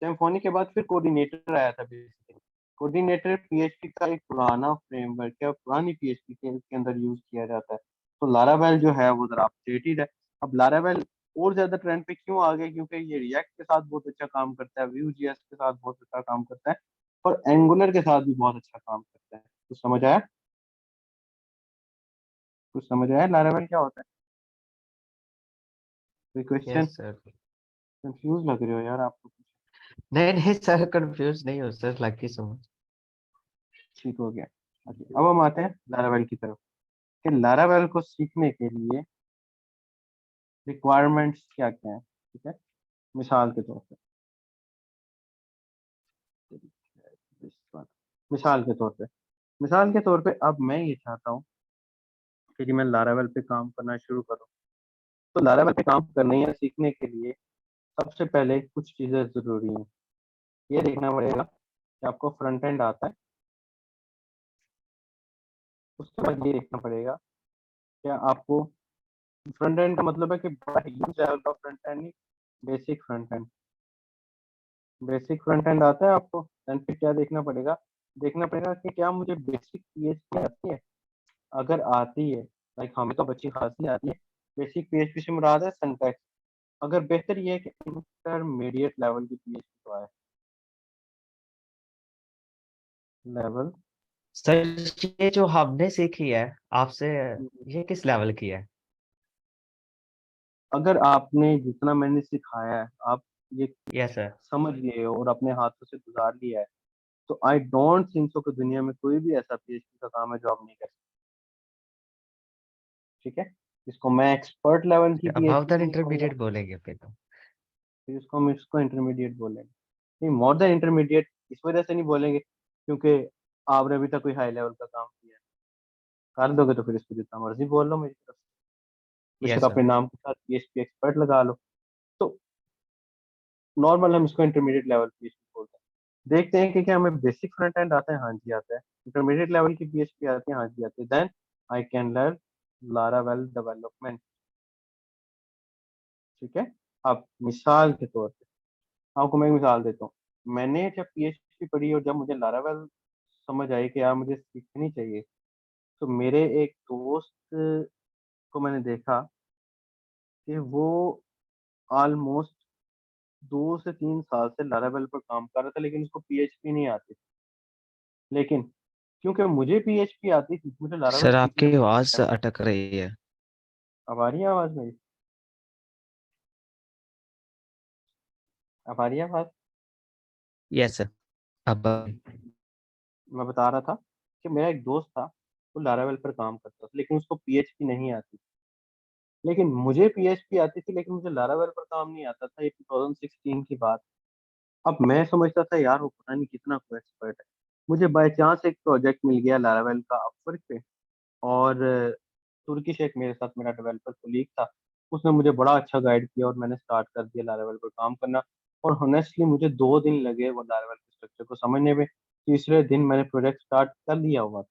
Symfony के बाद फिर कोऑर्डिनेटर आया था। बेसिकली कोऑर्डिनेटर पीएचपी का एक पुराना फ्रेमवर्क है, और पुरानी पीएचपी के अंदर यूज किया जाता है। तो लारावेल जो है वो जरा अपडेटेड है। अब लारावेल और ज्यादा ट्रेंड पे क्यों आ गया? क्योंकि ये रिएक्ट के साथ बहुत अच्छा काम करता है, व्यू जीएस के साथ बहुत अच्छा काम करता है, और एंगुलर के साथ भी बहुत अच्छा काम करता है। कुछ समझ आया? कुछ समझ आया लारावेल क्या होता है? कोई क्वेश्चन? Yes sir. कंफ्यूज लग रहे हो यार आप तो। नहीं नहीं सर, कंफ्यूज नहीं हो सर, लकी समझ। ठीक हो गया। अब हम आते हैं लारावेल की तरफ, कि लारावेल को सीखने के लिए रिक्वायरमेंट्स क्या क्या है, ठीक है। मिसाल के तौर पे, मिसाल के तौर पे मिसाल के तौर पे अब मैं ये चाहता हूँ कि मैं लारावेल पे काम करना शुरू करूँ। तो लारावेल पे काम करने या सीखने के लिए सबसे पहले कुछ चीजें जरूरी हैं। ये देखना पड़ेगा कि आपको फ्रंट एंड आता है। उसके बाद ये देखना पड़ेगा क्या आपको, फ्रंट एंड का मतलब है कि बड़ा ह्यूज लेवल का फ्रंट एंड नहीं, basic front end. Basic front end आता है आपको, देन फिर क्या देखना पड़ेगा कि क्या मुझे बेसिक पीएचपी आती है। अगर आती है, लाइक हमें तो अच्छी खासी आती है। बेसिक पीएचपी से मुराद है सिंटैक्स। अगर बेहतर ये है कि इंटरमीडिएट लेवल की पीएचपी तो आए, लेवल। सर ये जो हमने सीखी है आपसे, ये किस लेवल की है? अगर आपने जितना मैंने सिखाया है, आप ये यस सर। समझ लिए हो और अपने हाथों से गुजार लिया है, तो आई डोंट थिंक सो कि दुनिया में कोई भी ऐसा पीएचपी का काम है जो आप नहीं कर सकते, ठीक है। इसको मैं एक्सपर्ट लेवल की अबाउ पीएचपी द नहीं कहूंगा, इंटरमीडिएट बोलेंगे फिर तो। फिर इसको इंटरमीडिएट बोलेंगे। नहीं, मोर देन इंटरमीडिएट इस वजह से नहीं बोलेंगे क्योंकि आपने अभी तक कोई हाई लेवल का काम किया है। कर दोगे तो फिर इसको जितना मर्जी बोल लो मेरी तरफ से, बेशक यस सर। अपने नाम के साथ पीएचपी एक्सपर्ट लगा लो। तो नॉर्मल हम इसको इंटरमीडिएट लेवल पीएचपी बोलते हैं। देखते हैं कि क्या हमें बेसिक फ्रंट एंड आता है, हाँ जी आता है। इंटरमीडिएट लेवल की पीएचपी आती है, हाँ जी आती है। Then I can learn Laravel development, ठीक है। अब मिसाल के तौर पे आपको मैं एक मिसाल देता हूँ। मैंने जब पीएचपी पढ़ी और जब मुझे लारावेल समझ आई कि यार मुझे सीखनी चाहिए, तो मेरे एक दोस्त को मैंने देखा कि वो ऑलमोस्ट 2 से 3 साल से लारावेल पर काम कर रहा था, लेकिन उसको पीएचपी नहीं आती थी। लेकिन क्योंकि मुझे पीएचपी आती थी, मुझे लारावेल सर सीखने आपकी में आवाज टाइम। अटक रही है। अब आ रही है आवाज मेरी? अब आ रही है आवाज? Yes sir. अब मैं बता रहा था कि मेरा एक दोस्त था, वो लारावेल पर काम करता था, लेकिन उसको पीएचपी नहीं आती। लेकिन मुझे पीएचपी आती थी, लेकिन मुझे लारावेल पर काम नहीं आता था। ये 2016 की बात। अब मैं समझता था यार वो पता नहीं कितना कोई एक्सपर्ट है। मुझे बाय चांस एक प्रोजेक्ट मिल गया लारावेल का अपवर्क पे, और तुर्किश एक मेरे साथ मेरा डेवलपर कोलीग था, उसने मुझे बड़ा अच्छा गाइड किया और मैंने स्टार्ट कर दिया लारावेल पर काम करना। और होनेस्टली मुझे 2 दिन लगे वो लारावेल के स्ट्रक्चर को समझने में। तीसरे दिन मैंने प्रोजेक्ट स्टार्ट कर लिया हुआ था,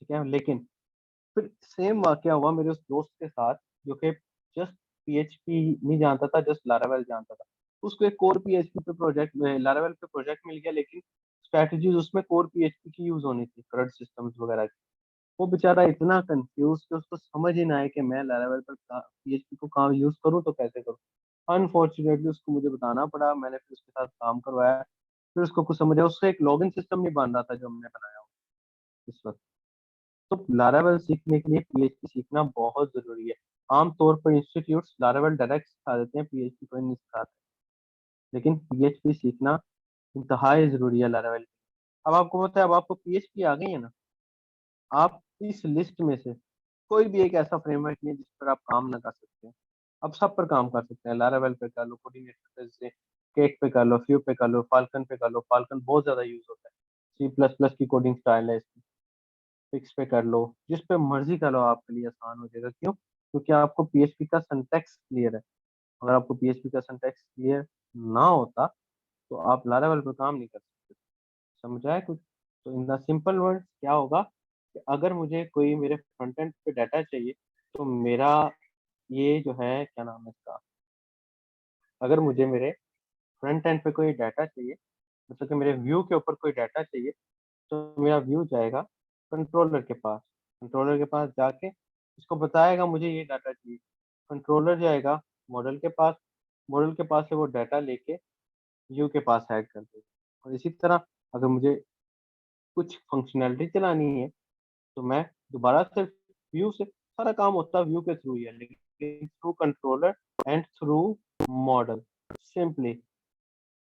ठीक है। लेकिन फिर सेम वाकया हुआ मेरे उस दोस्त के साथ, जो कि जस्ट पीएचपी नहीं जानता था, जस्ट लारावेल जानता था। उसको एक कोर पीएचपी पे प्रोजेक्ट, लारावेल पे प्रोजेक्ट मिल गया, लेकिन स्ट्रैटेजीज उसमें कोर पीएचपी की यूज होनी थी, CRUD सिस्टम्स वगैरह की। वो बेचारा इतना कंफ्यूज कि उसको समझ ही ना आए कि मैं लारावेल पर पीएचपी को कहाँ यूज करूँ तो कैसे करूँ। अनफॉर्चुनेटली उसको मुझे बताना पड़ा, मैंने फिर उसके साथ काम करवाया। फिर उसको कुछ समझ आया, उससे एक लॉगिन सिस्टम नहीं बन रहा था जो हमने बनाया इस वक्त। तो लारावेल सीखने के लिए पीएचपी सीखना बहुत जरूरी है। आमतौर पर इंस्टीट्यूट्स लारावेल डायरेक्ट सिखा देते हैं, पीएचपी कोई नहीं सिखाते। लेकिन पीएचपी सीखना इंतहाई जरूरी है लारावेल। अब आपको पता है, अब आपको पीएचपी आ गई है ना, आप इस लिस्ट में से कोई भी एक ऐसा फ्रेमवर्क नहीं है जिस पर आप काम ना कर सकते हैं। आप सब पर काम कर सकते हैं। लारावेल पे कर लो, कोऑर्डिनेटर पे से केक पे कर लो, फ्यू पे कर लो, फाल्कन पे कर लो। फाल्कन बहुत ज्यादा यूज होता है। C++ की कोडिंग स्टाइल है इसकी। फिक्स पे कर लो, जिस पे मर्जी कर लो, आपके लिए आसान हो जाएगा। क्यों? क्योंकि आपको पीएचपी का सिंटैक्स क्लियर है। अगर आपको पीएचपी का सिंटैक्स क्लियर ना होता तो आप लारावेल पर काम नहीं कर सकते। समझ आया कुछ? तो इन द सिंपल वर्ड क्या होगा कि अगर मुझे कोई मेरे फ्रंट एंड पे डाटा चाहिए, तो मेरा ये जो है क्या नाम है इसका, अगर मुझे मेरे फ्रंट एंड पे कोई डाटा चाहिए, मतलब कि मेरे व्यू के ऊपर कोई डाटा चाहिए, तो मेरा व्यू जाएगा कंट्रोलर के पास। कंट्रोलर के पास जाके इसको बताएगा मुझे ये डाटा चाहिए। कंट्रोलर जाएगा मॉडल के पास, मॉडल के पास से वो डाटा लेके व्यू के पास ऐड कर देगा। और इसी तरह अगर मुझे कुछ फंक्शनैलिटी चलानी है, तो मैं दोबारा से व्यू से, सारा काम होता है व्यू के थ्रू ही है, लेकिन through controller and through model. Simply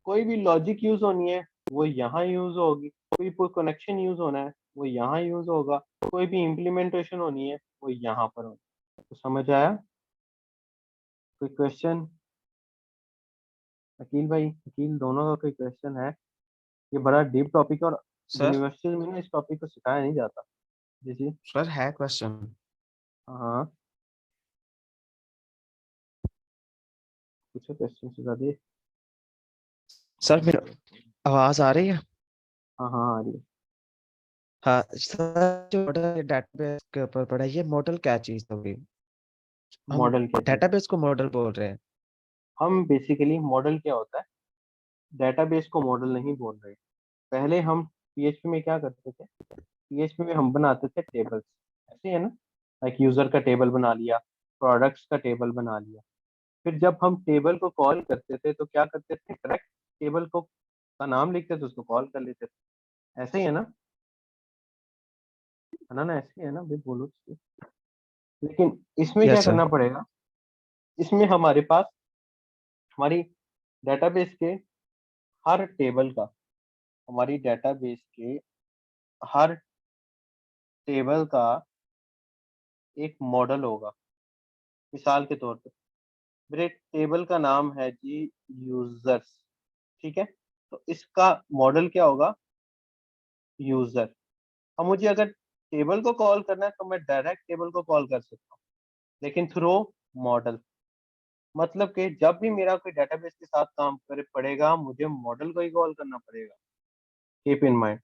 कोई भी लॉजिक यूज होनी है वो यहाँ यूज होगी, कोई कनेक्शन यूज होना है वो यहाँ यूज होगा, कोई भी इम्प्लीमेंटेशन होनी है वो यहाँ पर होगी। तो समझ आया? कोई क्वेश्चन? अकील भाई, अकील, दोनों का कोई क्वेश्चन है? ये बड़ा डीप टॉपिक है, और सर यूनिवर्सिटी में ना इस टॉपिक को सिखाया नहीं जाता। जी जी। सर है क्वेश्चन। हाँ, पूछो क्वेश्चन सिखा दिए। सर मेरा आवाज आ रही है? हाँ हाँ, आ रही है। हाँ सर, जो मॉडल डेटाबेस के ऊपर पढ़ा है, ये मॉडल क्या चीज होगी? हम मॉडल क्या चीज है? डेटाबेस को मॉडल बोल रहे हैं। हम बेसिकली, मॉडल क्या होता है, डेटाबेस को मॉडल नहीं बोल रहे। पहले हम पीएचपी में क्या करते थे, पीएचपी में हम बनाते थे टेबल्स, ऐसे है ना। लाइक यूजर का टेबल बना लिया, प्रोडक्ट्स का टेबल बना लिया। फिर जब हम टेबल को कॉल करते थे तो क्या करते थे, करेक्ट टेबल को का नाम लिखते थे, उसको कॉल कर लेते थे। ऐसे ही है ना? है ना? ऐसे ही है ना भाई, बोलो तो। लेकिन इसमें क्या यस सर। करना पड़ेगा, इसमें हमारे पास हमारी डेटाबेस के हर टेबल का, हमारी डेटाबेस के हर टेबल का एक मॉडल होगा। मिसाल के तौर पे मेरे टेबल का नाम है जी यूजर्स, ठीक है। तो इसका मॉडल क्या होगा, यूजर। अब मुझे अगर टेबल को कॉल करना है तो मैं डायरेक्ट टेबल को कॉल कर सकता हूँ, लेकिन थ्रू मॉडल। मतलब कि जब भी मेरा कोई डेटाबेस के साथ काम करे पड़ेगा, मुझे मॉडल को ही कॉल करना पड़ेगा। कीप इन माइंड,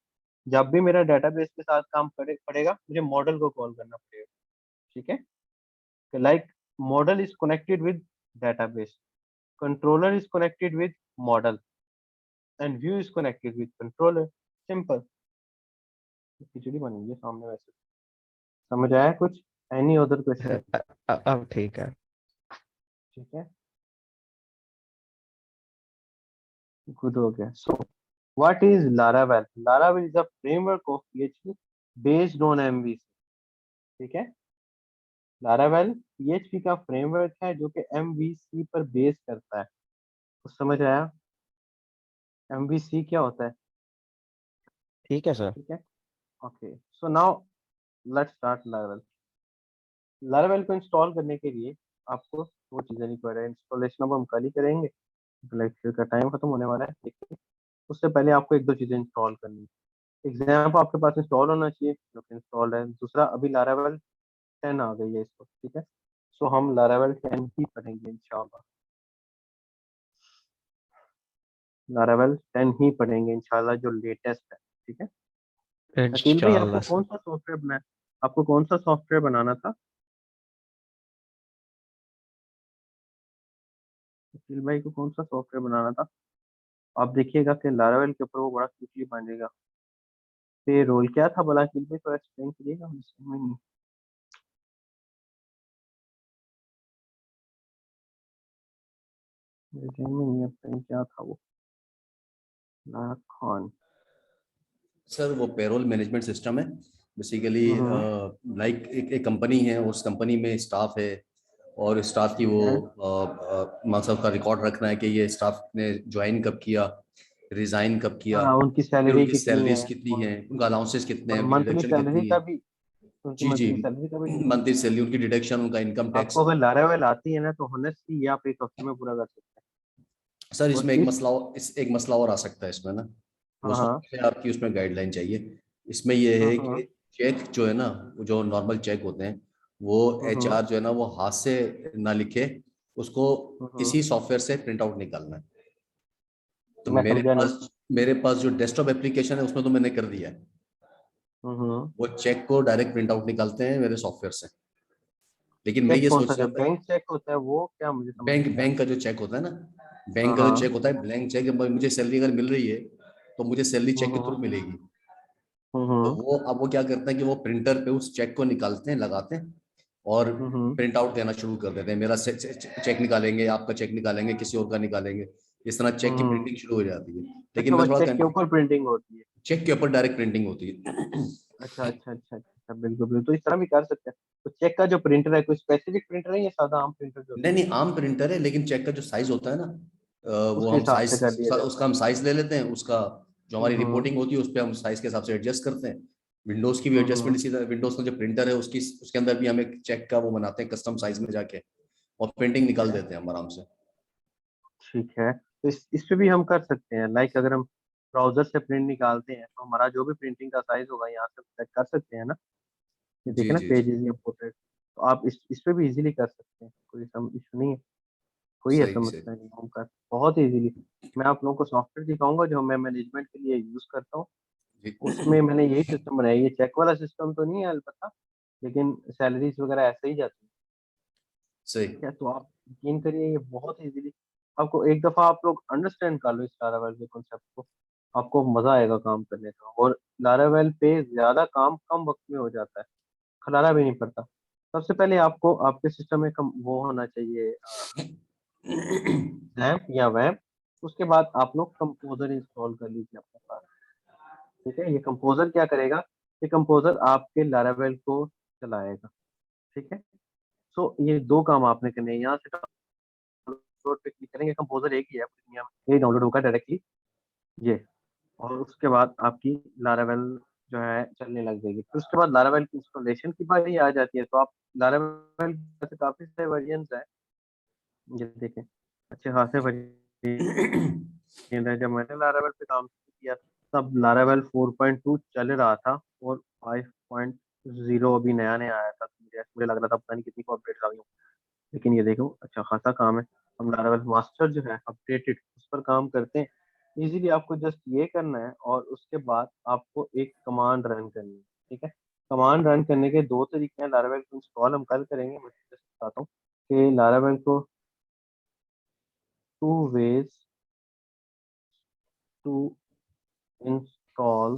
जब भी मेरा डेटाबेस के साथ काम करे पड़ेगा, मुझे मॉडल को कॉल करना पड़ेगा, ठीक है। Like model is connected with database, controller is connected with model, and view is connected with controller. Simple. खिचड़ी बनेगी सामने वैसे। समझ आया कुछ? Any other question? अब ठीक है। ठीक है। गुड हो गया। So what is Laravel? Laravel is a framework of PHP based on MVC। ठीक है, लारावेल PHP का फ्रेमवर्क है जो कि MVC पर बेस करता है। कुछ समझ आया? MVC क्या होता है? ठीक है सर। ठीक है, okay. So now let's start Laravel. Laravel को इंस्टॉल करने के लिए आपको दो चीजें रिक्वायर्ड है। इंस्टॉलेशन अब हम कल ही करेंगे, लेक्चर का टाइम खत्म होने वाला है, ठीक है। उससे पहले आपको एक दो चीजें इंस्टॉल करनी है। एग्जाम्पल आपके पास इंस्टॉल होना चाहिए जो कि इंस्टॉल है। दूसरा, अभी लारावेल 10 आ गई है इसको, ठीक है। सो हम लारावेल 10 ही पढ़ेंगे इंशाल्लाह। लारावेल 10 ही पढ़ेंगे इंशाल्लाह, जो लेटेस्ट है, ठीक है। अकील भाई, आपको इंशाल्लाह कौन सर। सा सॉफ्टवेयर बनाना, आपको कौन सा सॉफ्टवेयर बनाना था? अकील भाई को कौन सा सॉफ्टवेयर बनाना था? आप देखिएगा कि लारावेल के ऊपर वो बड़ा क्विकली बनेगा। पे रोल क्या था भला अकील भाई, थोड़ा एक्सप्लेन करिएगा, मुझे समझ में नहीं। मेरे ध्यान में नहीं आता है क्या था वो। लारा खान। सर वो पेरोल मैनेजमेंट सिस्टम है बेसिकली। हम्म, लाइक एक कंपनी है, उस कंपनी में स्टाफ है, और स्टाफ की ठीक वो है। मतलब का रिकॉर्ड रखना है कि ये स्टाफ ने ज्वाइन कब किया, रिजाइन कब किया, हाँ, उनकी फिर सैलरी उनकी कितनी सैलरीज है कितनी और है, उनका अलाउंसेस कितने हैं, उनकी मंथली डिडक्शन सैलरी कितनी का है। भी, उनकी जी जी, मंथली सैलरी का भी डिटेल मंथली होता है। सैलरी, उनकी डिडक्शन, उनका इनकम टैक्स। आपको अगर लारावेल आती है ना तो honestly ये आप एक हफ्ते में पूरा कर सकते सर हैं। और इसमें एक इस, मसला एक मसला और आ सकता है इसमें ना, वो हाँ हाँ सॉफ्टवेयर आपकी उसमें गाइडलाइन चाहिए। इसमें ये है हाँ कि चेक जो है ना, वो जो नॉर्मल चेक होते हैं, वो हाँ HR जो है ना वो हाथ से ना लिखे, उसको हाँ। इसी सॉफ्टवेयर से प्रिंट आउट निकालना है। तो मैं समझा नहीं। मेरे पास जो डेस्कटॉप एप्लीकेशन है उसमें तो मैंने कर दिया है। हम्म। वो चेक को डायरेक्ट प्रिंट आउट निकालते हैं मेरे सॉफ्टवेयर से। लेकिन मैं चेक ये कौन सा, सोच रहा जब था, बैंक चेक होता है वो क्या, मुझे समझ बैंक नहीं आया। बैंक का जो चेक होता है ना, बैंक हाँ का जो हाँ। चेक होता है, ब्लैंक चेक, मुझे सैलरी अगर मिल रही है तो मुझे सैलरी चेक के थ्रू हम्म मिलेगी। तो हम्म वो अब वो क्या करते हैं कि वो प्रिंटर पे उस चेक को निकालते हैं, लगाते हैं, और हम्म। प्रिंट आउट देना शुरू कर देते हैं। मेरा चेक निकालेंगे, आपका चेक निकालेंगे, किसी और का निकालेंगे, इस तरह चेक की हम्म। प्रिंटिंग शुरू हो जाती है। लेकिन अच्छा, मैं वो थोड़ा चेक के ऊपर प्रिंटिंग होती है? चेक के ऊपर डायरेक्ट प्रिंटिंग होती है। अच्छा अच्छा अच्छा अच्छा, बिल्कुल बिल्कुल, तो इस तरह भी कर सकते हैं। तो चेक का जो प्रिंटर है कोई स्पेसिफिक प्रिंटर है या सादा आम प्रिंटर जो नहीं होता है? नहीं, आम प्रिंटर है, लेकिन चेक का जो साइज होता है ना, वो उसके हम हिसाब साइज से कर दिया जाता उसका हम साइज ले लेते हैं उसका। जो हमारी है। रिपोर्टिंग होती है उस पर हम साइज के हिसाब से एडजस्ट करते हैं। विंडोज की भी एडजस्टमेंट इसी तरह, विंडोज का जो प्रिंटर है उसकी उसके अंदर भी हम एक चेक का वो बनाते हैं कस्टम साइज में जाके, और प्रिंटिंग ठीक निकाल है देते हैं हम आराम से। ठीक है, तो इस पे भी हम कर सकते हैं। लाइक अगर हम ब्राउजर से प्रिंट निकालते हैं तो हमारा जो भी प्रिंटिंग का साइज होगा यहाँ से सेट कर सकते हैं ना। ये जी देखे ना, जी जी, पेजेस या पोर्ट्रेट, तो आप इस पे भी इजीली कर सकते हैं, कोई इशू नहीं है। कोई ऐसा सही सही। मसला नहीं है, हम कर बहुत इजीली। मैं आप लोगों को सॉफ्टवेयर दिखाऊंगा जो मैं मैनेजमेंट के लिए यूज करता हूँ। जी उसमें मैंने यही सिस्टम बनाया। ये चेक वाला सिस्टम तो नहीं है अलबत्ता, लेकिन सैलरीज वगैरह ऐसे ही जाती है। सही। ठीक है, तो आप यकीन करिए ये बहुत इजीली, आपको एक दफा आप लोग अंडरस्टैंड कर लो इस लारावेल के कॉन्सेप्ट को, आपको मजा आएगा काम करने का। और लारावेल पे ज्यादा काम कम वक्त में हो जाता है, खलारा भी नहीं पड़ता। सबसे पहले आपको आपके सिस्टम में वो होना चाहिए, रैम्प या वैम्प। उसके बाद आप लोग कंपोजर इंस्टॉल कर लीजिए अपने पास। ठीक है, ये कंपोजर क्या करेगा? ये कंपोजर आपके लारावेल को चलाएगा। ठीक है, सो ये दो काम आपने करने हैं। यहाँ से डाउनलोड पे क्लिक करेंगे, कंपोजर एक ही है पूरी दुनिया में, ये डाउनलोड होगा डायरेक्टली ये। और उसके बाद आपकी लारावेल जो है चलने लग जाएगी। फिर उसके बाद लारावेल की इंस्टॉलेशन की बारी आ जाती है। तो आप लारावेल से काफी सारे वर्जन है, ये देखें, अच्छे खासे वर्जन है। जब मैंने लारावेल पे काम किया तब लारावेल 4.2 चल रहा था, और 5.0 अभी नया नया आया था। तो मुझे लग रहा था पता नहीं कितनी को अपडेट आ गई हूँ। लेकिन ये देखो अच्छा खासा काम है। हम लारावेल मास्टर जो है अपडेटेड उस पर काम करते हैं। इजीली आपको जस्ट ये करना है, और उसके बाद आपको एक कमांड रन करनी है। ठीक है, कमांड रन करने के दो तरीके हैं। लारावेल को इंस्टॉल हम कल करेंगे, मैं जस्ट बताता हूँ कि लारावेल को two ways to install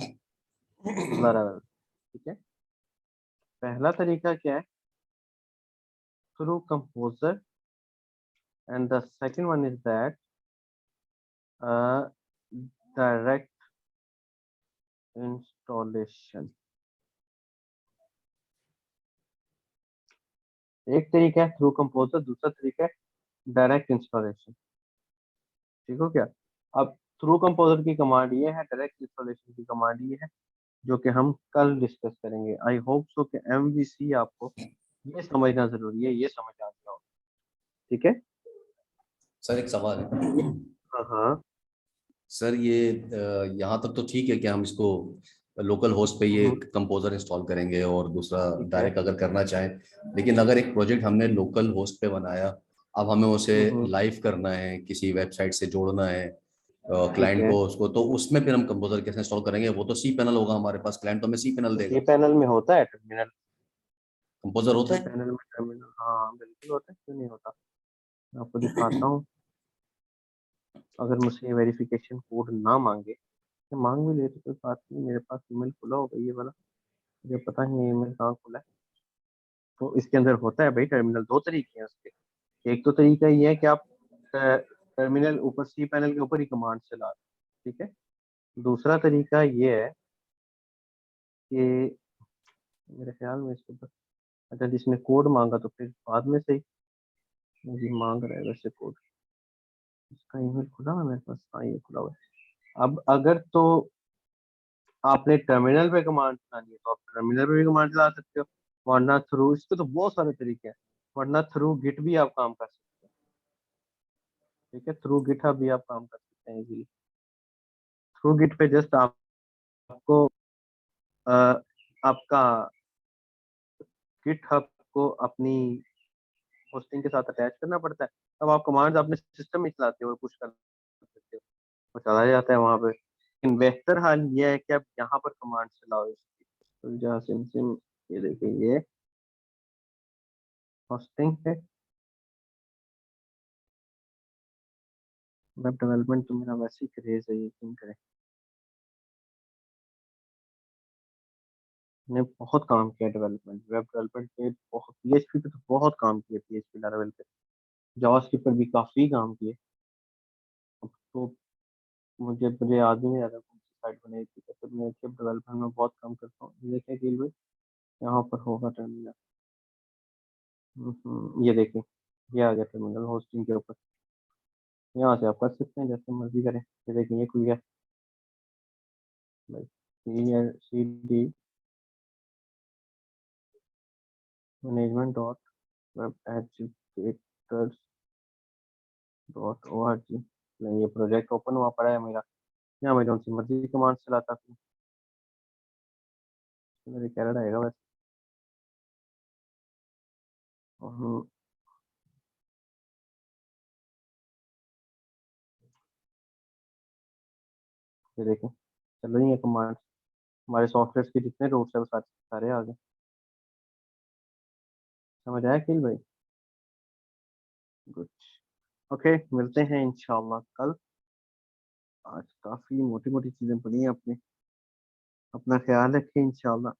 Laravel. ठीक है, पहला तरीका क्या है? Through composer, and the second one is that direct installation, एक तरीका है थ्रू कंपोजर, दूसरा तरीका है डायरेक्ट इंस्टॉलेशन। ठीक हो क्या? अब थ्रू कंपोजर की कमांड ये है, डायरेक्ट इंस्टॉलेशन की कमांड ये है, जो कि हम कल डिस्कस करेंगे। आई होप सो कि एमवीसी आपको ये समझना जरूरी है, ये समझ आ गया हो। ठीक है? सर एक सवाल है हाँ हाँ। सर, ये यहाँ तक तो ठीक है कि हम इसको लोकल होस्ट पे ये कंपोजर इंस्टॉल करेंगे और दूसरा ठीक है। डायरेक्ट अगर करना चाहें, लेकिन अगर एक प्रोजेक्ट हमने लोकल होस्ट पे बनाया, अब हमें उसे लाइव करना है, किसी वेबसाइट से जोड़ना है ठीक क्लाइंट है। को, उसको, तो उसमें फिर हम कंपोजर कैसे इंस्टॉल करेंगे? वो तो सी पैनल होगा हमारे पास, क्लाइंट तो हमें सी पैनल सी देगा। पैनल में होता है टर्मिनल, कंपोजर होता सी है? पैनल में टर्मिनल, हाँ बिल्कुल होता है, क्यों नहीं होता। मैं आपको दिखाता हूँ। अगर मुझसे वेरिफिकेशन कोड ना मांगे, या मांग भी ले तो कोई बात नहीं, मेरे पास ईमेल खुला होगा ये वाला, मुझे पता नहीं ईमेल कहाँ खुला है। तो इसके अंदर होता है भाई टर्मिनल, दो तरीके हैं उसके। एक तो तरीका ये है कि आप टर्मिनल ऊपर सी पैनल के ऊपर ही कमांड चला रहे हैं, ठीक है। दूसरा तरीका ये है कि मेरे ख्याल में इसके ऊपर, अच्छा जिसने कोड मांगा तो फिर बाद में सही, जी मांग रहा है वैसे कोड, इसका ईमेल खुला है मेरे पास, हाँ ये खुला हुआ है। अब अगर तो आपने टर्मिनल पे कमांड चलानी है तो आप टर्मिनल पे भी कमांड चला सकते हो, वरना थ्रू, इसके तो बहुत सारे तरीके हैं, वरना थ्रू गिट भी आप काम कर सकते हो। ठीक है, थ्रू गिटहब भी आप काम कर सकते हैं इजीली। थ्रू गिट पे जस्ट आपको आपका गिटहब को अपनी होस्टिंग के साथ अटैच करना पड़ता है, तब आप कमांड्स अपने सिस्टम में चलाते हो और पुश कर सकते हो, वो चला जाता है वहां पे। लेकिन बेहतर हाल ये है कि आप यहाँ पर कमांड चलाओ इसकी। तो जहाँ सिम सिम, ये देखिए ये होस्टिंग है, वेब डेवलपमेंट तो मेरा वैसे ही क्रेज है, यकीन करें। मैंने बहुत काम किया डेवलपमेंट, वेब डेवलपमेंट पे बहुत, पीएचपी पे तो बहुत काम किया, पीएचपी लेवल पे, जावास्क्रिप्ट पर भी काफी काम किए। अब तो मुझे मुझे याद भी नहीं आ रहा कौन सी साइट बनाई थी, तो मैं वेब डेवलपमेंट में बहुत काम करता हूँ। ये देखिए कि यहाँ पर होगा टर्मिनल, ये देखिए ये आ गया टर्मिनल होस्टिंग के ऊपर, यहाँ से आप कर सकते हैं जैसे मर्जी करें। ये देखिए ये खुल गया भाई, C D management dot web educators dot O R G. ये प्रोजेक्ट ओपन हुआ पड़ा है मेरा, यहाँ मैं जो सी मर्जी कमांड चलाता हूँ, मेरे कैरेट आएगा वैसे। और ये देखें चल रही है कमांड, हमारे सॉफ्टवेयर के जितने रूट्स है वो सारे सारे आ गए। समझ आया किल भाई? गुड। ओके, मिलते हैं इंशाल्लाह कल। आज काफी मोटी मोटी चीजें पड़ी हैं अपनी, अपना ख्याल रखें इंशाल्लाह।